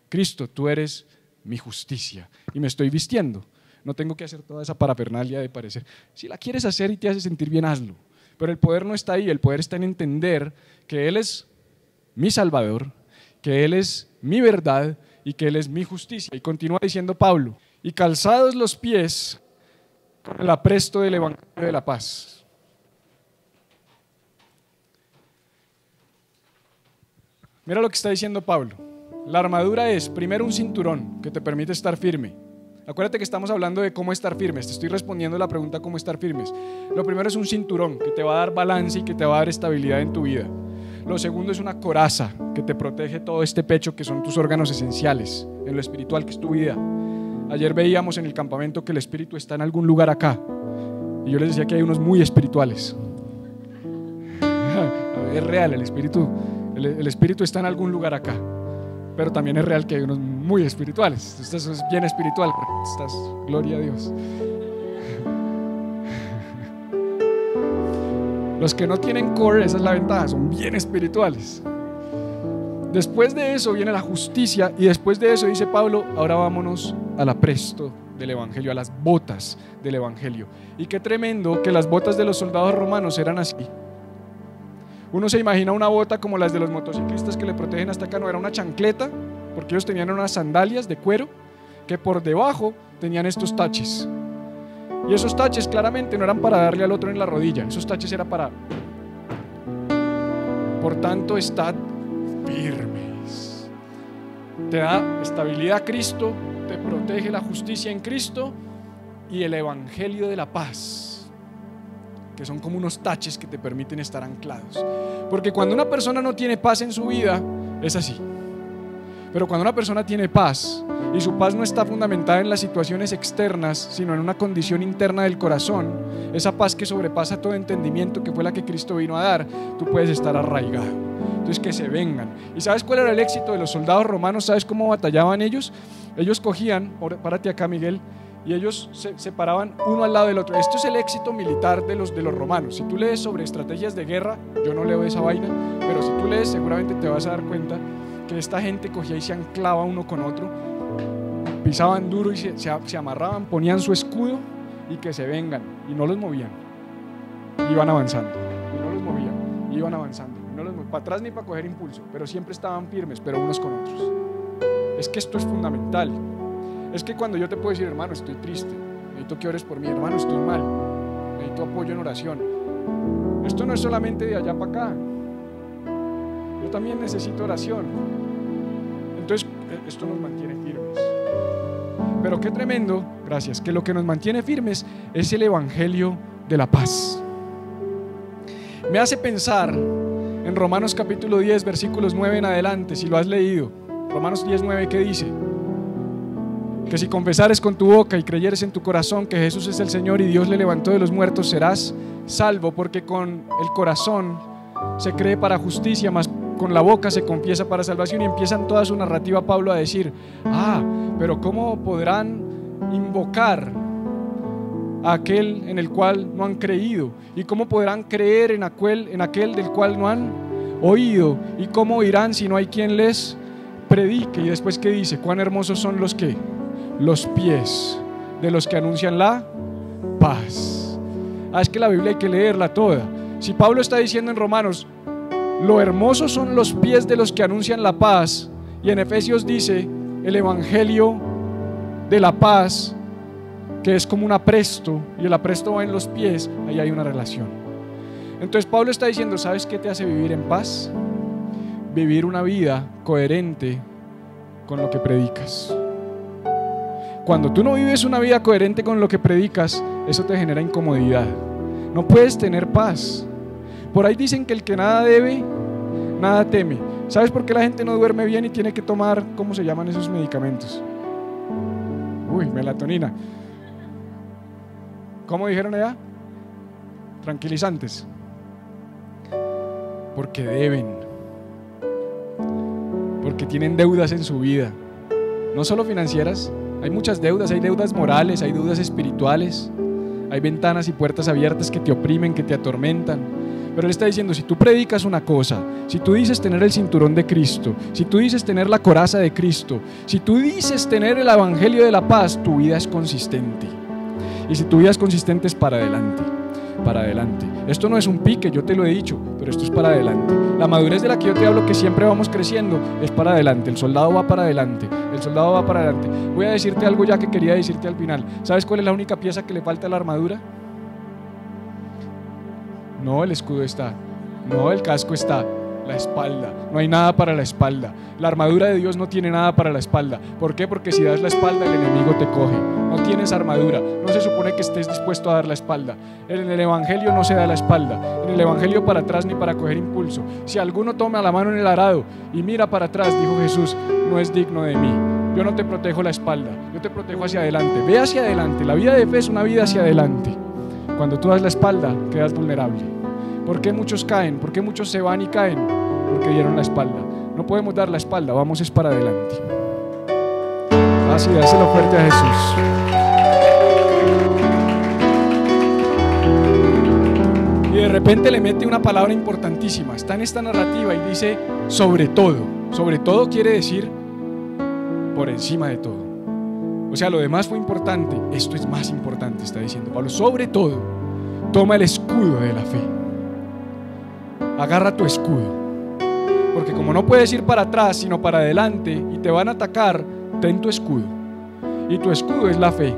Cristo, tú eres mi justicia. Y me estoy vistiendo. No tengo que hacer toda esa parafernalia de parecer. Si la quieres hacer y te hace sentir bien, hazlo. Pero el poder no está ahí, el poder está en entender que Él es mi Salvador, que Él es mi verdad y que Él es mi justicia. Y continúa diciendo Pablo, y calzados los pies con el apresto del Evangelio de la paz. Mira lo que está diciendo Pablo. La armadura es primero un cinturón que te permite estar firme. Acuérdate que estamos hablando de cómo estar firmes. Te estoy respondiendo la pregunta cómo estar firmes. Lo primero es un cinturón que te va a dar balance y que te va a dar estabilidad en tu vida. Lo segundo es una coraza que te protege todo este pecho que son tus órganos esenciales en lo espiritual que es tu vida. Ayer veíamos en el campamento que el espíritu está en algún lugar acá y yo les decía que hay unos muy espirituales. Es real, el espíritu está en algún lugar acá, pero también es real que hay unos muy espirituales. Esto es bien espiritual, gloria a Dios. Los que no tienen core, esa es la ventaja, son bien espirituales. Después de eso viene la justicia y después de eso dice Pablo, ahora vámonos al apresto del Evangelio, a las botas del Evangelio. Y qué tremendo que las botas de los soldados romanos eran así. Uno se imagina una bota como las de los motociclistas que le protegen hasta acá, no, era una chancleta, porque ellos tenían unas sandalias de cuero que por debajo tenían estos taches. Y esos taches claramente no eran para darle al otro en la rodilla, esos taches era para... Por tanto, estad firmes. Te da estabilidad Cristo, te protege la justicia en Cristo y el evangelio de la paz, que son como unos taches que te permiten estar anclados. Porque cuando una persona no tiene paz en su vida, es así. Pero cuando una persona tiene paz, y su paz no está fundamentada en las situaciones externas, sino en una condición interna del corazón, esa paz que sobrepasa todo entendimiento, que fue la que Cristo vino a dar, tú puedes estar arraigado. Entonces, que se vengan. ¿Y sabes cuál era el éxito de los soldados romanos? ¿Sabes cómo batallaban ellos? Ellos cogían, párate acá, Miguel, y ellos se paraban uno al lado del otro. Esto es el éxito militar de los romanos. Si tú lees sobre estrategias de guerra, yo no leo esa vaina, pero si tú lees seguramente te vas a dar cuenta que esta gente cogía y se anclaba uno con otro, pisaban duro y se amarraban, ponían su escudo y que se vengan, y no los movían, iban avanzando, y no los movían, iban avanzando, y no los movían, para atrás ni para coger impulso, pero siempre estaban firmes, pero unos con otros. Es que esto es fundamental. Es que cuando yo te puedo decir, hermano, estoy triste, necesito que ores por mí, hermano, estoy mal, necesito apoyo en oración, esto no es solamente de allá para acá, yo también necesito oración. Entonces esto nos mantiene firmes. Pero qué tremendo, gracias, que lo que nos mantiene firmes es el evangelio de la paz. Me hace pensar en Romanos capítulo 10 versículos 9 en adelante, si lo has leído. Romanos 10, 9, ¿qué dice? Que si confesares con tu boca y creyeres en tu corazón que Jesús es el Señor y Dios le levantó de los muertos, serás salvo, porque con el corazón se cree para justicia, mas con la boca se confiesa para salvación. Y empiezan toda su narrativa Pablo a decir, pero ¿cómo podrán invocar a aquel en el cual no han creído? ¿Y cómo podrán creer en aquel del cual no han oído? ¿Y cómo oirán si no hay quien les predique? Y después, ¿qué dice? Cuán hermosos son los pies de los que anuncian la paz. Es que la Biblia hay que leerla toda. Si Pablo está diciendo en Romanos, lo hermosos son los pies de los que anuncian la paz, y en Efesios dice el evangelio de la paz, que es como un apresto, y el apresto va en los pies, ahí hay una relación. Entonces Pablo está diciendo, ¿sabes qué te hace vivir en paz? Vivir una vida coherente con lo que predicas. Cuando tú no vives una vida coherente con lo que predicas, eso te genera incomodidad. No puedes tener paz. Por ahí dicen que el que nada debe, nada teme. ¿Sabes por qué la gente no duerme bien y tiene que tomar, ¿cómo se llaman esos medicamentos? Melatonina. ¿Cómo dijeron allá? Tranquilizantes. Porque deben. Porque tienen deudas en su vida. No solo financieras, hay muchas deudas, hay deudas morales, hay deudas espirituales, hay ventanas y puertas abiertas que te oprimen, que te atormentan. Pero él está diciendo, si tú predicas una cosa, si tú dices tener el cinturón de Cristo, si tú dices tener la coraza de Cristo, si tú dices tener el evangelio de la paz, tu vida es consistente. Y si tu vida es consistente, es para adelante, para adelante. Esto no es un pique, yo te lo he dicho, pero esto es para adelante. La madurez de la que yo te hablo, que siempre vamos creciendo, es para adelante. El soldado va para adelante, el soldado va para adelante. Voy a decirte algo ya que quería decirte al final. ¿Sabes cuál es la única pieza que le falta a la armadura? No, el escudo está, no, el casco está, la espalda. No hay nada para la espalda. La armadura de Dios no tiene nada para la espalda. ¿Por qué? Porque si das la espalda, el enemigo te coge. No tienes armadura, no se supone que estés dispuesto a dar la espalda. En el evangelio no se da la espalda, en el evangelio para atrás ni para coger impulso. Si alguno toma la mano en el arado y mira para atrás, dijo Jesús, no es digno de mí. Yo no te protejo la espalda, yo te protejo hacia adelante. Ve hacia adelante. La vida de fe es una vida hacia adelante. Cuando tú das la espalda, quedas vulnerable. ¿Por qué muchos caen? ¿Por qué muchos se van y caen? Porque dieron la espalda. No podemos dar la espalda, vamos es para adelante. Así, dáselo fuerte a Jesús. Y de repente le mete una palabra importantísima. Está en esta narrativa y dice sobre todo. Sobre todo quiere decir por encima de todo. O sea, lo demás fue importante, esto es más importante, está diciendo Pablo. Sobre todo, toma el escudo de la fe. Agarra tu escudo. Porque como no puedes ir para atrás, sino para adelante, y te van a atacar, ten tu escudo. Y tu escudo es la fe.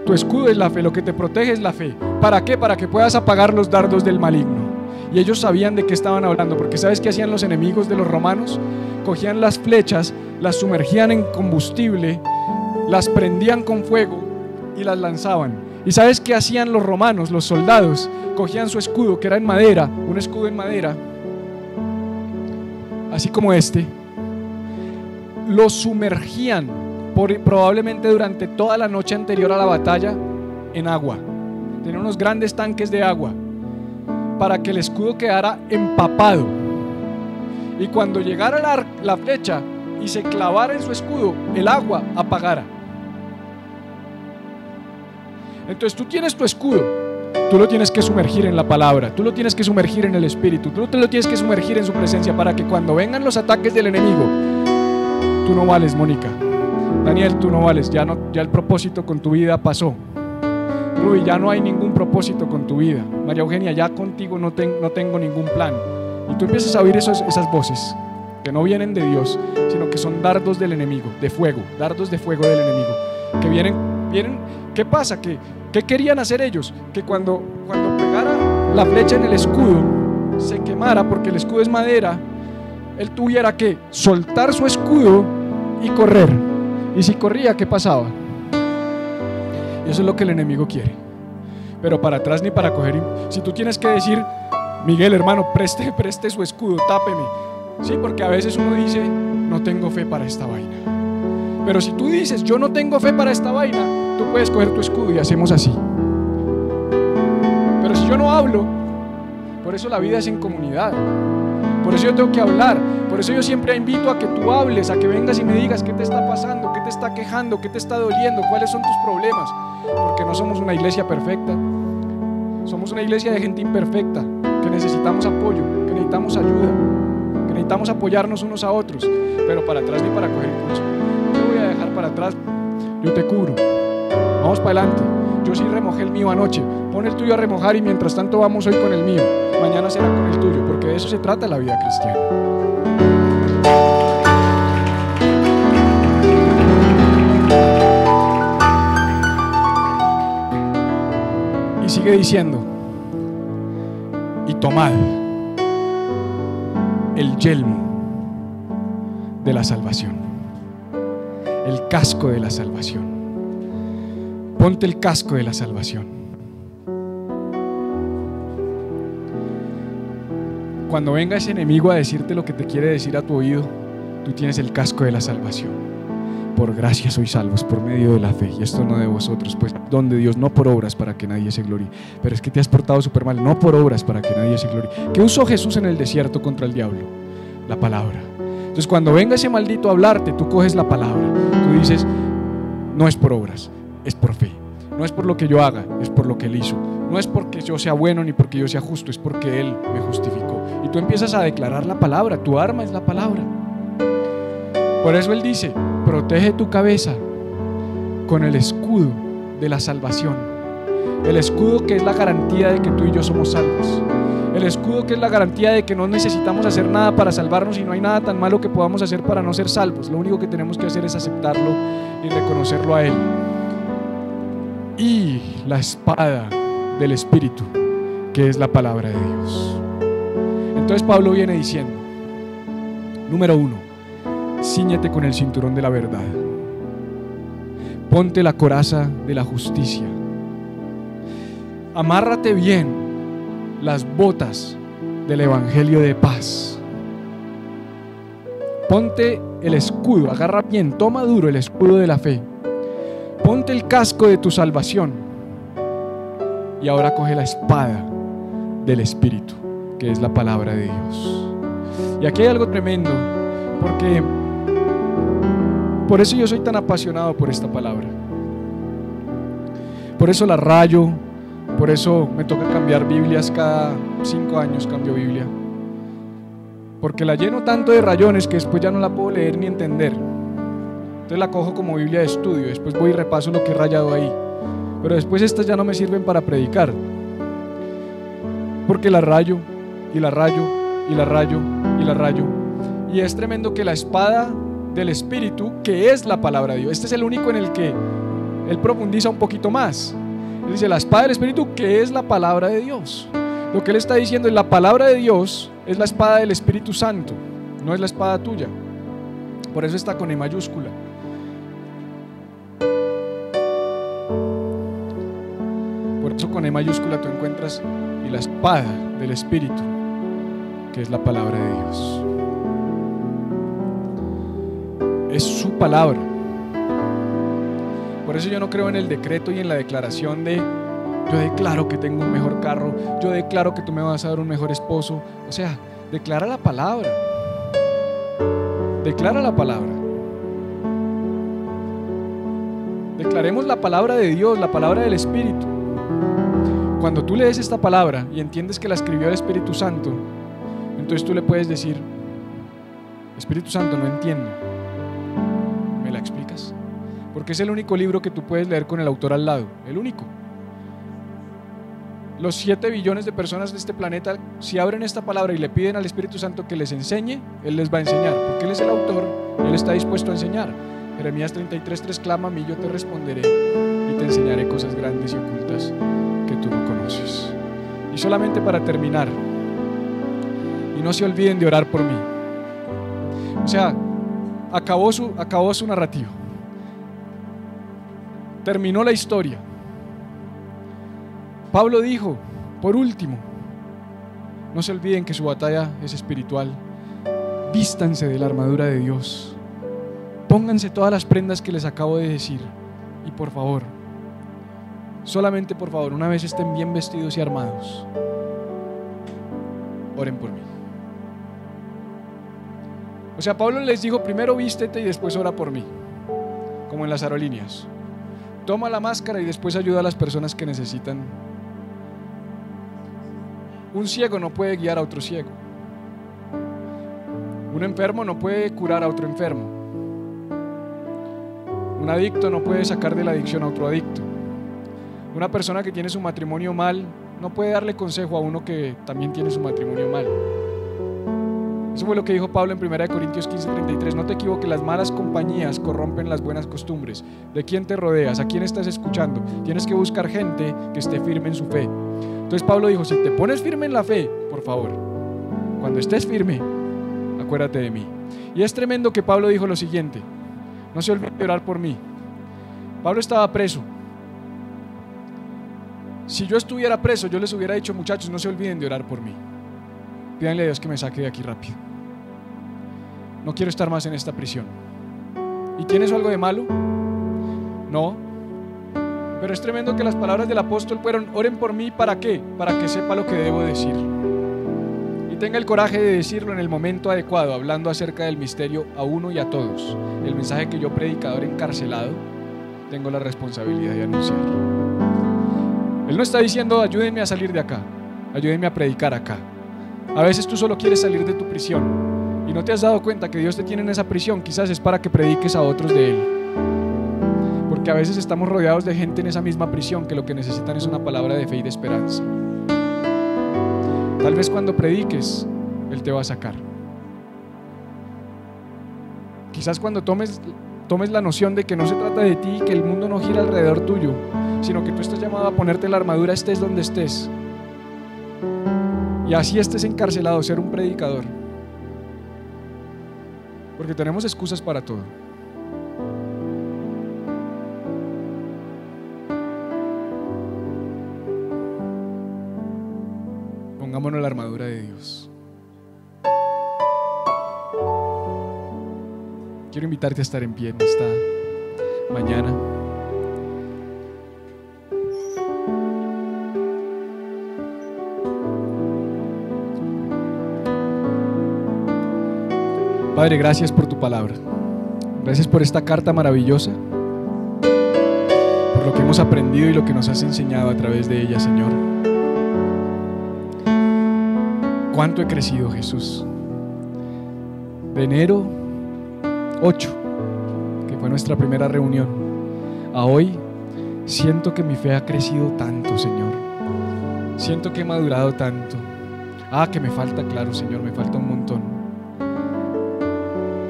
Tu escudo es la fe, lo que te protege es la fe. ¿Para qué? Para que puedas apagar los dardos del maligno. Y ellos sabían de qué estaban hablando, porque ¿sabes qué hacían los enemigos de los romanos? Cogían las flechas, las sumergían en combustible, las prendían con fuego y las lanzaban. ¿Y sabes qué hacían los romanos, los soldados? Cogían su escudo, que era en madera, un escudo en madera, así como este, lo sumergían probablemente durante toda la noche anterior a la batalla en agua. Tenían unos grandes tanques de agua para que el escudo quedara empapado, y cuando llegara la flecha y se clavara en su escudo, el agua apagara. Entonces tú tienes tu escudo, tú lo tienes que sumergir en la palabra, tú lo tienes que sumergir en el Espíritu, tú te lo tienes que sumergir en su presencia, para que cuando vengan los ataques del enemigo, tú no vales, Mónica. Daniel, tú no vales, ya el propósito con tu vida pasó. Rubí, ya no hay ningún propósito con tu vida. María Eugenia, ya contigo no tengo ningún plan. Y tú empiezas a oír esas voces que no vienen de Dios, sino que son dardos del enemigo, de fuego, dardos de fuego del enemigo, que vienen. ¿Qué pasa? ¿Qué querían hacer ellos? Que cuando pegara la flecha en el escudo, se quemara, porque el escudo es madera, él tuviera que soltar su escudo y correr. Y si corría, ¿qué pasaba? Y eso es lo que el enemigo quiere. Pero para atrás ni para coger. Si tú tienes que decir, Miguel, hermano, preste su escudo, tápeme. Sí, porque a veces uno dice, no tengo fe para esta vaina. Pero si tú dices, yo no tengo fe para esta vaina, tú puedes coger tu escudo y hacemos así. Pero si yo no hablo, por eso la vida es en comunidad. Por eso yo tengo que hablar. Por eso yo siempre invito a que tú hables, a que vengas y me digas qué te está pasando, qué te está quejando, qué te está doliendo, cuáles son tus problemas. Porque no somos una iglesia perfecta. Somos una iglesia de gente imperfecta, que necesitamos apoyo, que necesitamos ayuda, que necesitamos apoyarnos unos a otros. Pero para atrás ni para coger impulso. No voy a dejar para atrás, yo te cubro. Vamos para adelante. Yo sí remojé el mío anoche. Pon el tuyo a remojar y mientras tanto vamos hoy con el mío. Mañana será con el tuyo, porque de eso se trata la vida cristiana. Y sigue diciendo, y tomad el yelmo de la salvación, el casco de la salvación. Ponte el casco de la salvación. Cuando venga ese enemigo a decirte lo que te quiere decir a tu oído, tú tienes el casco de la salvación. Por gracia sois salvos por medio de la fe, y esto no de vosotros, pues don de Dios, no por obras para que nadie se gloríe. Pero es que te has portado súper mal, no por obras para que nadie se gloríe. ¿Qué usó Jesús en el desierto contra el diablo? La palabra. Entonces cuando venga ese maldito a hablarte, tú coges la palabra, tú dices, no es por obras, es por fe. No es por lo que yo haga, es por lo que Él hizo. No es porque yo sea bueno ni porque yo sea justo, es porque Él me justificó. Y tú empiezas a declarar la palabra, tu arma es la palabra. Por eso Él dice, protege tu cabeza con el escudo de la salvación. El escudo que es la garantía de que tú y yo somos salvos. El escudo que es la garantía de que no necesitamos hacer nada para salvarnos y no hay nada tan malo que podamos hacer para no ser salvos. Lo único que tenemos que hacer es aceptarlo y reconocerlo a Él. Y la espada del Espíritu, que es la palabra de Dios. Entonces Pablo viene diciendo, número 1, cíñete con el cinturón de la verdad, ponte la coraza de la justicia, amárrate bien las botas del evangelio de paz, ponte el escudo, agarra bien, toma duro el escudo de la fe, ponte el casco de tu salvación y ahora coge la espada del Espíritu, que es la palabra de Dios. Y aquí hay algo tremendo, porque por eso yo soy tan apasionado por esta palabra. Por eso la rayo, por eso me toca cambiar Biblias cada 5 años, cambio Biblia. Porque la lleno tanto de rayones que después ya no la puedo leer ni entender. Entonces la cojo como Biblia de estudio, después voy y repaso lo que he rayado ahí. Pero después estas ya no me sirven para predicar. Porque la rayo, y la rayo, y la rayo, y la rayo. Y es tremendo que la espada del Espíritu, que es la palabra de Dios, este es el único en el que Él profundiza un poquito más. Él dice la espada del Espíritu, que es la palabra de Dios. Lo que él está diciendo es la palabra de Dios es la espada del Espíritu Santo, no es la espada tuya. Por eso está con E mayúscula. Por eso con E mayúscula tú encuentras y la espada del Espíritu, que es la palabra de Dios. Es su palabra. Por eso yo no creo en el decreto y en la declaración de yo declaro que tengo un mejor carro, yo declaro que tú me vas a dar un mejor esposo. O sea, declara la palabra. Declara la palabra. Declaremos la palabra de Dios, la palabra del Espíritu. Cuando tú lees esta palabra y entiendes que la escribió el Espíritu Santo, entonces tú le puedes decir: Espíritu Santo, no entiendo, ¿me la explicas? Porque es el único libro que tú puedes leer con el autor al lado, el único. Los 7 billones de personas de este planeta, si abren esta palabra y le piden al Espíritu Santo que les enseñe, Él les va a enseñar, porque Él es el autor, Él está dispuesto a enseñar. Jeremías 33:3 clama a mí, yo te responderé y te enseñaré cosas grandes y ocultas que tú no conoces. Y solamente para terminar, y no se olviden de orar por mí. O sea, acabó su narrativa, terminó la historia. Pablo dijo, por último, no se olviden que su batalla es espiritual. Vístanse de la armadura de Dios. Pónganse todas las prendas que les acabo de decir. Y por favor, solamente por favor, una vez estén bien vestidos y armados, oren por mí. O sea, Pablo les dijo, primero vístete y después ora por mí, como en las aerolíneas. Toma la máscara y después ayuda a las personas que necesitan. Un ciego no puede guiar a otro ciego. Un enfermo no puede curar a otro enfermo. Un adicto no puede sacar de la adicción a otro adicto. Una persona que tiene su matrimonio mal no puede darle consejo a uno que también tiene su matrimonio mal. Eso fue lo que dijo Pablo en 1 Corintios 15:33. No te equivoques, las malas compañías corrompen las buenas costumbres. ¿De quién te rodeas? ¿A quién estás escuchando? Tienes que buscar gente que esté firme en su fe. Entonces Pablo dijo, si te pones firme en la fe, por favor, cuando estés firme, acuérdate de mí. Y es tremendo que Pablo dijo lo siguiente: no se olviden de orar por mí. Pablo estaba preso. Si yo estuviera preso, yo les hubiera dicho, muchachos, no se olviden de orar por mí. Pídanle a Dios que me saque de aquí rápido. No quiero estar más en esta prisión. ¿Y tiene eso algo de malo? No. Pero es tremendo que las palabras del apóstol fueron: oren por mí, ¿para qué? Para que sepa lo que debo decir y tenga el coraje de decirlo en el momento adecuado, hablando acerca del misterio a uno y a todos. El mensaje que yo, predicador encarcelado, tengo la responsabilidad de anunciar. Él no está diciendo ayúdenme a salir de acá, ayúdenme a predicar acá. A veces tú solo quieres salir de tu prisión y no te has dado cuenta que Dios te tiene en esa prisión. Quizás es para que prediques a otros de Él, porque a veces estamos rodeados de gente en esa misma prisión que lo que necesitan es una palabra de fe y de esperanza. Tal vez cuando prediques, Él te va a sacar. Quizás cuando tomes la noción de que no se trata de ti, que el mundo no gira alrededor tuyo, sino que tú estás llamado a ponerte la armadura, estés donde estés, y así estés encarcelado, ser un predicador, porque tenemos excusas para todo. Pongámonos la armadura de Dios. Quiero invitarte a estar en pie en esta mañana. Padre, gracias por tu palabra. Gracias por esta carta maravillosa, por lo que hemos aprendido y lo que nos has enseñado a través de ella, Señor. ¿Cuánto he crecido, Jesús? De enero 8, que fue nuestra primera reunión, a hoy, siento que mi fe ha crecido tanto, Señor. Siento que he madurado tanto. Que me falta, claro, Señor, me falta un montón.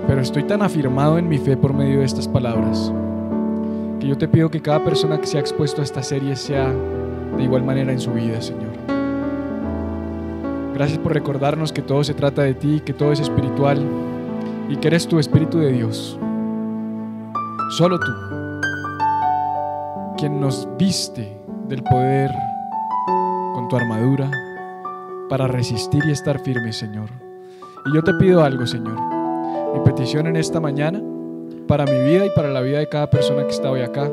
Pero estoy tan afirmado en mi fe por medio de estas palabras que yo te pido que cada persona que se ha expuesto a esta serie sea de igual manera en su vida, Señor. Gracias por recordarnos que todo se trata de ti, que todo es espiritual y que eres tu Espíritu de Dios. Solo tú, quien nos viste del poder con tu armadura para resistir y estar firmes, Señor. Y yo te pido algo, Señor. Mi petición en esta mañana, para mi vida y para la vida de cada persona que está hoy acá,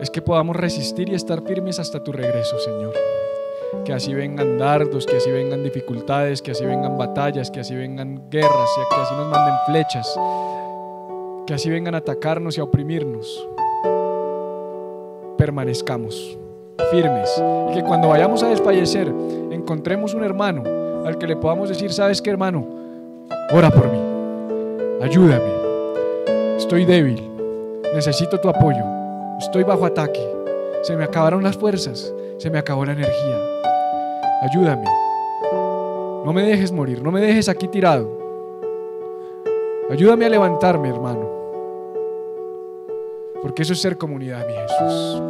es que podamos resistir y estar firmes hasta tu regreso, Señor. Que así vengan dardos, que así vengan dificultades, que así vengan batallas, que así vengan guerras, que así nos manden flechas, que así vengan a atacarnos y a oprimirnos. Permanezcamos firmes y que cuando vayamos a desfallecer encontremos un hermano al que le podamos decir: ¿sabes qué, hermano? Ora por mí, ayúdame, estoy débil, necesito tu apoyo, estoy bajo ataque, se me acabaron las fuerzas, se me acabó la energía, ayúdame, no me dejes morir, no me dejes aquí tirado, ayúdame a levantarme, hermano, porque eso es ser comunidad, mi Jesús.